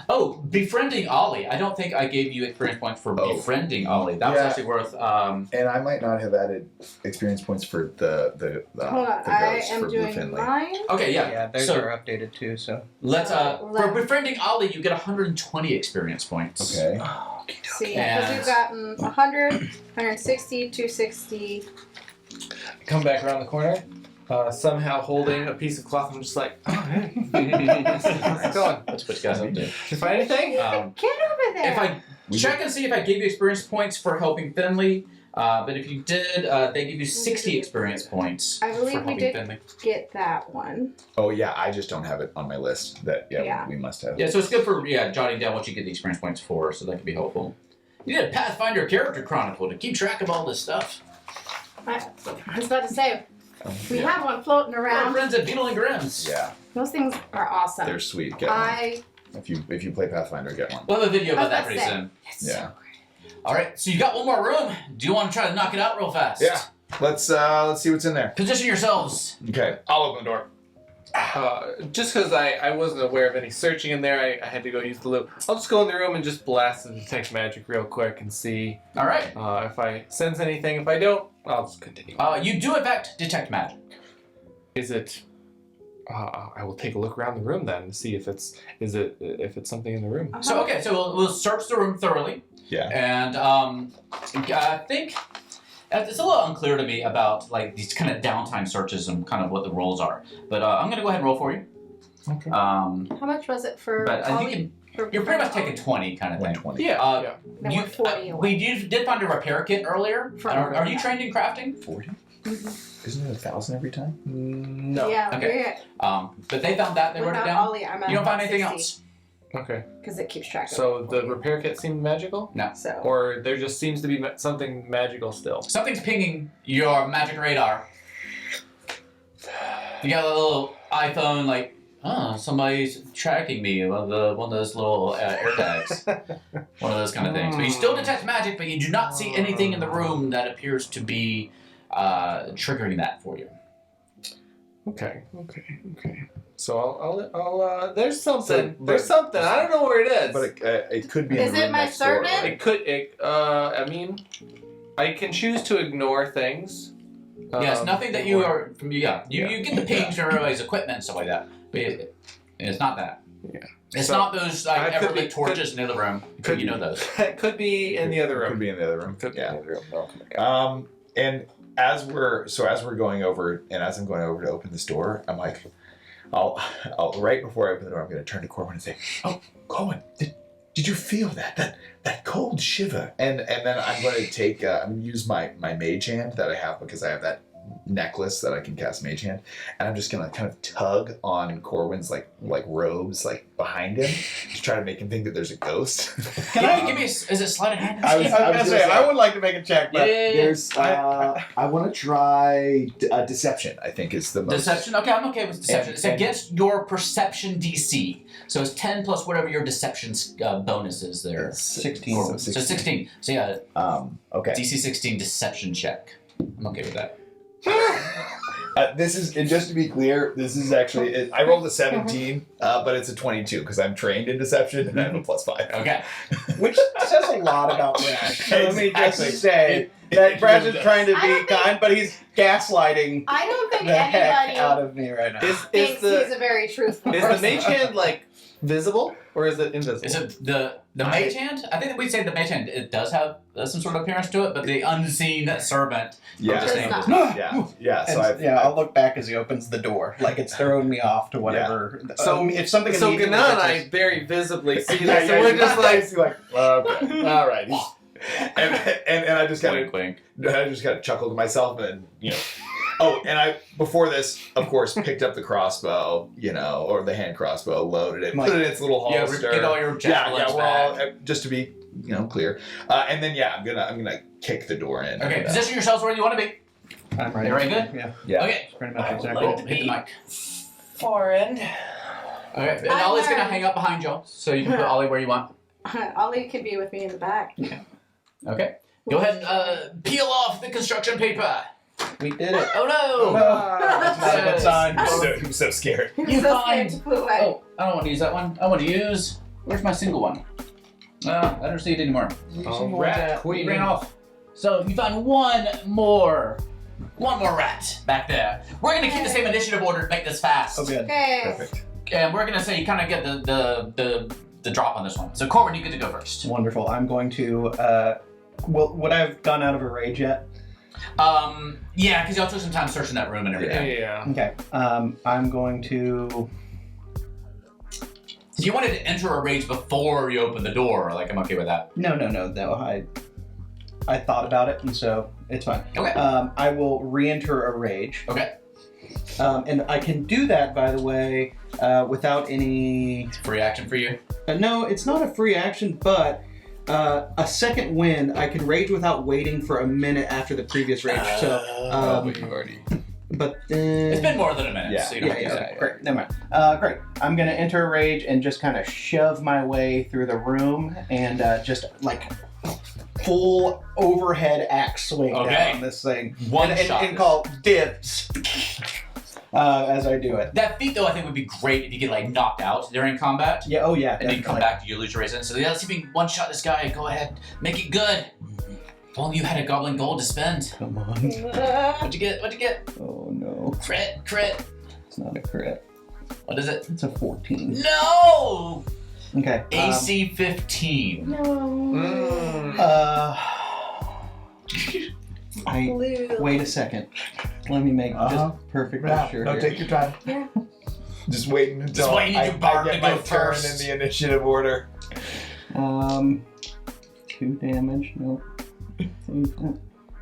Oh, befriending Ollie. I don't think I gave you experience points for befriending Ollie. That was Yeah. actually worth. And I might not have added experience points for the Hold on. the I ghost am for Blue doing Finley. mine. Okay, yeah. Yeah, those So are updated too, so. let's for Let- befriending Ollie, you get 120 experience points. Okay. Oh, okay. See, because we've gotten 100, 160, 260. Come back around the corner, somehow holding a piece of cloth. I'm just like, oh, hey. How's it going? Let's put you guys up there. Did you find anything? Get over there. If I check and see if I gave you experience points for helping Finley, but if you did, they give you 60 experience points I believe for we helping did. Finley. Get that one. Oh yeah, I just don't have it on my list. Yeah. We must have. Yeah, so it's good for jotting down what you get the experience points for, so that can be helpful. You need a Pathfinder character chronicle to keep track of all this stuff. I was about to say, we Yeah. have one floating Our around. friends at Beetle and Grimm's. Yeah, Those things are awesome. they're sweet. Get one. I. If you play Pathfinder, get one. We'll have a video about that I was pretty about to soon. It's Yeah. so great. All right, so you got one more room. Do you want to try to knock it out real fast? Yeah. Let's see what's in there. Position yourselves. Okay. I'll open the door. Just because I wasn't aware of any searching in there, I had to go use the loop. I'll just go in the room and just blast the detect magic real quick and see All right. if I sense anything. If I don't, I'll just continue. You do in fact detect magic. Is it? I will take a look around the room then and see if it's something in the room. So okay, so we'll search the room thoroughly. Yeah. And I think it's a little unclear to me about like these kind of downtime searches and kind of what the roles are. But I'm gonna go ahead and roll for you. Okay. How much was it for? But I Ollie? think For- you're pretty much taking 20 kind of thing. 120. Yeah. Yeah. Then we're 40 away. we did find a repair kit earlier. For- Are you trained in crafting? 40. Mhm. Isn't it 1,000 every time? No. Yeah. Okay. But they found that. They wrote it Without down. Ollie, I'm at You don't find anything 160, else? Okay. Because it keeps track of So it. the repair kit seemed magical, So. or there just seems to be something magical still. Something's pinging your magic radar. You got a little iPhone, like, somebody's tracking me with one of those little air tags. One of those kind of things. But you still detect magic, but you do not see anything in the room that appears to be triggering that for you. Okay. So I'll there's something. So, There's something. I don't know where it is. But it could be. Is in the it room my next door, servant? right? It could. I mean, I can choose to ignore things. Yes, nothing that you or- are. Yeah, you get the pings from everybody's equipment and stuff like that. But it's not that. Yeah. It's So, not those like could be- everlit torches in the other room. could you know those. It could be in the other Could room. be in the other room. Could be Yeah. in the other room. No. And as we're going over, and as I'm going over to open this door, I'm like, I'll right before I open the door, I'm going to turn to Corwin and say, "Oh, Corwin, did you feel that cold shiver?" And then I'm going to take I'm going to use my mage hand that I have because I have that necklace that I can cast mage hand, and I'm just going to kind of tug on Corwin's like robes like behind him to try to make him think that there's a ghost. Can I give me? Is it sleight of hand? I was gonna say, I would like to make a check, but Yeah. There's I want to try deception. I think is the most Deception? Okay, I'm okay with deception. It's And- against your perception DC. So it's 10 plus whatever your deception bonus is there. 16. So 16. So yeah, Okay. DC 16 deception check. I'm okay with that. This is, and just to be clear, this is actually, I rolled a 17, but it's a 22 because I'm trained in deception and I have a +5. Okay. Which says a lot about Brad. So let me Exactly. just say that Brad is trying to be kind, but he's gaslighting I don't think the heck anybody out of me right now. thinks he's a very truthful Is person. the mage hand like visible or is it invisible? Is it the mage hand? I think that we'd say the mage hand. It does have some sort of appearance to it, but the unseen servant. Yeah. Just saying Does this- Yeah. So And, I'll look back as he opens the door, like it's throwing me off to whatever. So if something So immediately Gana and gets I very visibly see Yeah, this, so we're just like, okay, all right. And I just Wink, wink. kind of chuckled to myself, and Oh, and I before this, of course, picked up the crossbow, or the hand crossbow, loaded it, put it in its little holster. Get all your javelins we're all just to be clear. And then I'm gonna kick the door in. Okay, and, position yourselves where you want to be. I'm ready. Very good. Yeah, Yeah. Okay. pretty much I would exactly. like to hit the mic. far end. Okay, and I Ollie's gonna learned. hang up behind you, so you can put Ollie where you want. Ollie could be with me in the back. Okay. Go ahead and peel off the construction paper. We did it. Oh no! That's not a good sign. He was so scared. He was You so find- scared to put away. Oh, I don't want to use that one. I want to use. Where's my single one? I don't see it anymore. Rat He queen. ran off. So you found one more rat back there. We're gonna keep the same initiative order to make this fast. Oh, good. Okay. Perfect. And we're gonna say you kind of get the drop on this one. So Corbin, you get to go first. Wonderful. I'm going to. Would I have gone out of a rage yet? Yeah, because y'all took some time searching that room and everything. Yeah. Okay. I'm going to. So you wanted to enter a rage before you open the door. Like, I'm okay with that. No. I thought about it, and so it's fine. Okay. I will re-enter a rage. Okay. And I can do that, by the way, without any. Free action for you. No, it's not a free action, but a second win. I can rage without waiting for a minute after the previous rage. But you already. But It's been more than a minute. Yeah. So you don't have to use okay, that. great. Never mind. Great. I'm gonna enter a rage and just kind of shove my way through the room and just like full overhead axe swing Okay. down on this thing. One and, shot. and call dibs as I do it. That feat, though, I think would be great if you get like knocked out during combat. Yeah. Oh yeah. And then you come definitely. back, you lose your resistance. So yeah, let's see if we can one-shot this guy. Go ahead, make it good. If only you had a goblin gold to spend. Come on. What'd you get? What'd you get? Oh no. Crit. It's not a crit. What is it? It's a 14. No! Okay. AC 15. No. Wait a second. Let me make just perfect sure No, here. take your time. Yeah. Just waiting until Just waiting I your bar get to my go turn first. in the initiative order. 2 damage. Nope.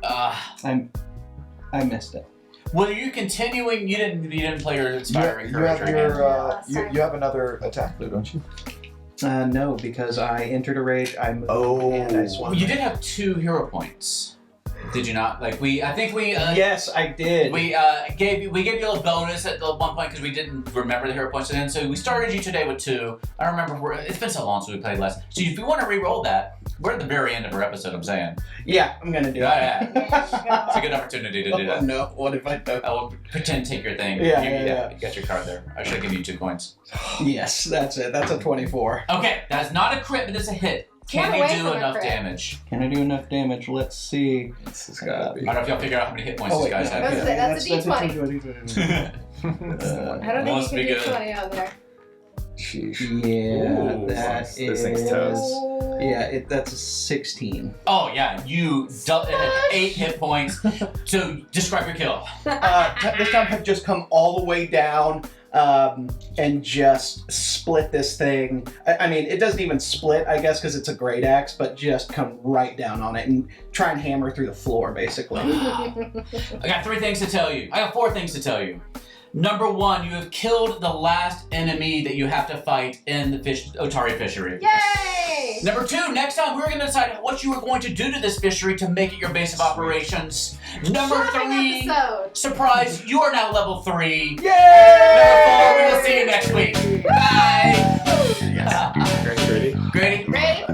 I missed it. Well, you continuing? You didn't play your inspiring You have courage your again. you have another attack, though, don't you? No, because I entered a rage, I moved, and I swung. Well, you did have 2 hero points. Did you not? I think we. Yes, I did. We gave you a little bonus at the one point because we didn't remember the hero points then. So we started you today with 2. I remember it's been so long since we played last. So if you want to re-roll that, we're at the very end of our episode. I'm saying. Yeah, I'm gonna do it. Yeah. It's a good opportunity to do that. No, what if I don't? I will pretend to take your thing. Yeah. You got your card there. I should have given you 2 coins. Yes, that's it. That's a 24. Okay, that is not a crit, but it's a hit. Can Run you away do from a enough crit. damage? Can I do enough damage? Let's see. This has got to be. I don't know if y'all figure out how many hit points Oh, these wait, guys no, have. That's yet. a D20. I don't think Must you be can do good. 20 on there. Sheesh. Yeah, Ooh, that this thing's is- toast. Yeah, that's a 16. Oh yeah, you had 8 hit points. So describe your kill. This time have just come all the way down and just split this thing. I mean, it doesn't even split, I guess, because it's a great axe, but just come right down on it and try and hammer through the floor, basically. I got 3 things to tell you. I got 4 things to tell you. Number 1, you have killed the last enemy that you have to fight in the Otari fishery. Yay! Number 2, next time we're going to decide what you are going to do to this fishery to make it your base of operations. Number Shopping 3, episode. surprise, you are now level 3. Yay! Number 4, we will see you next week. Bye! Yes. Grady. Grady? Ready?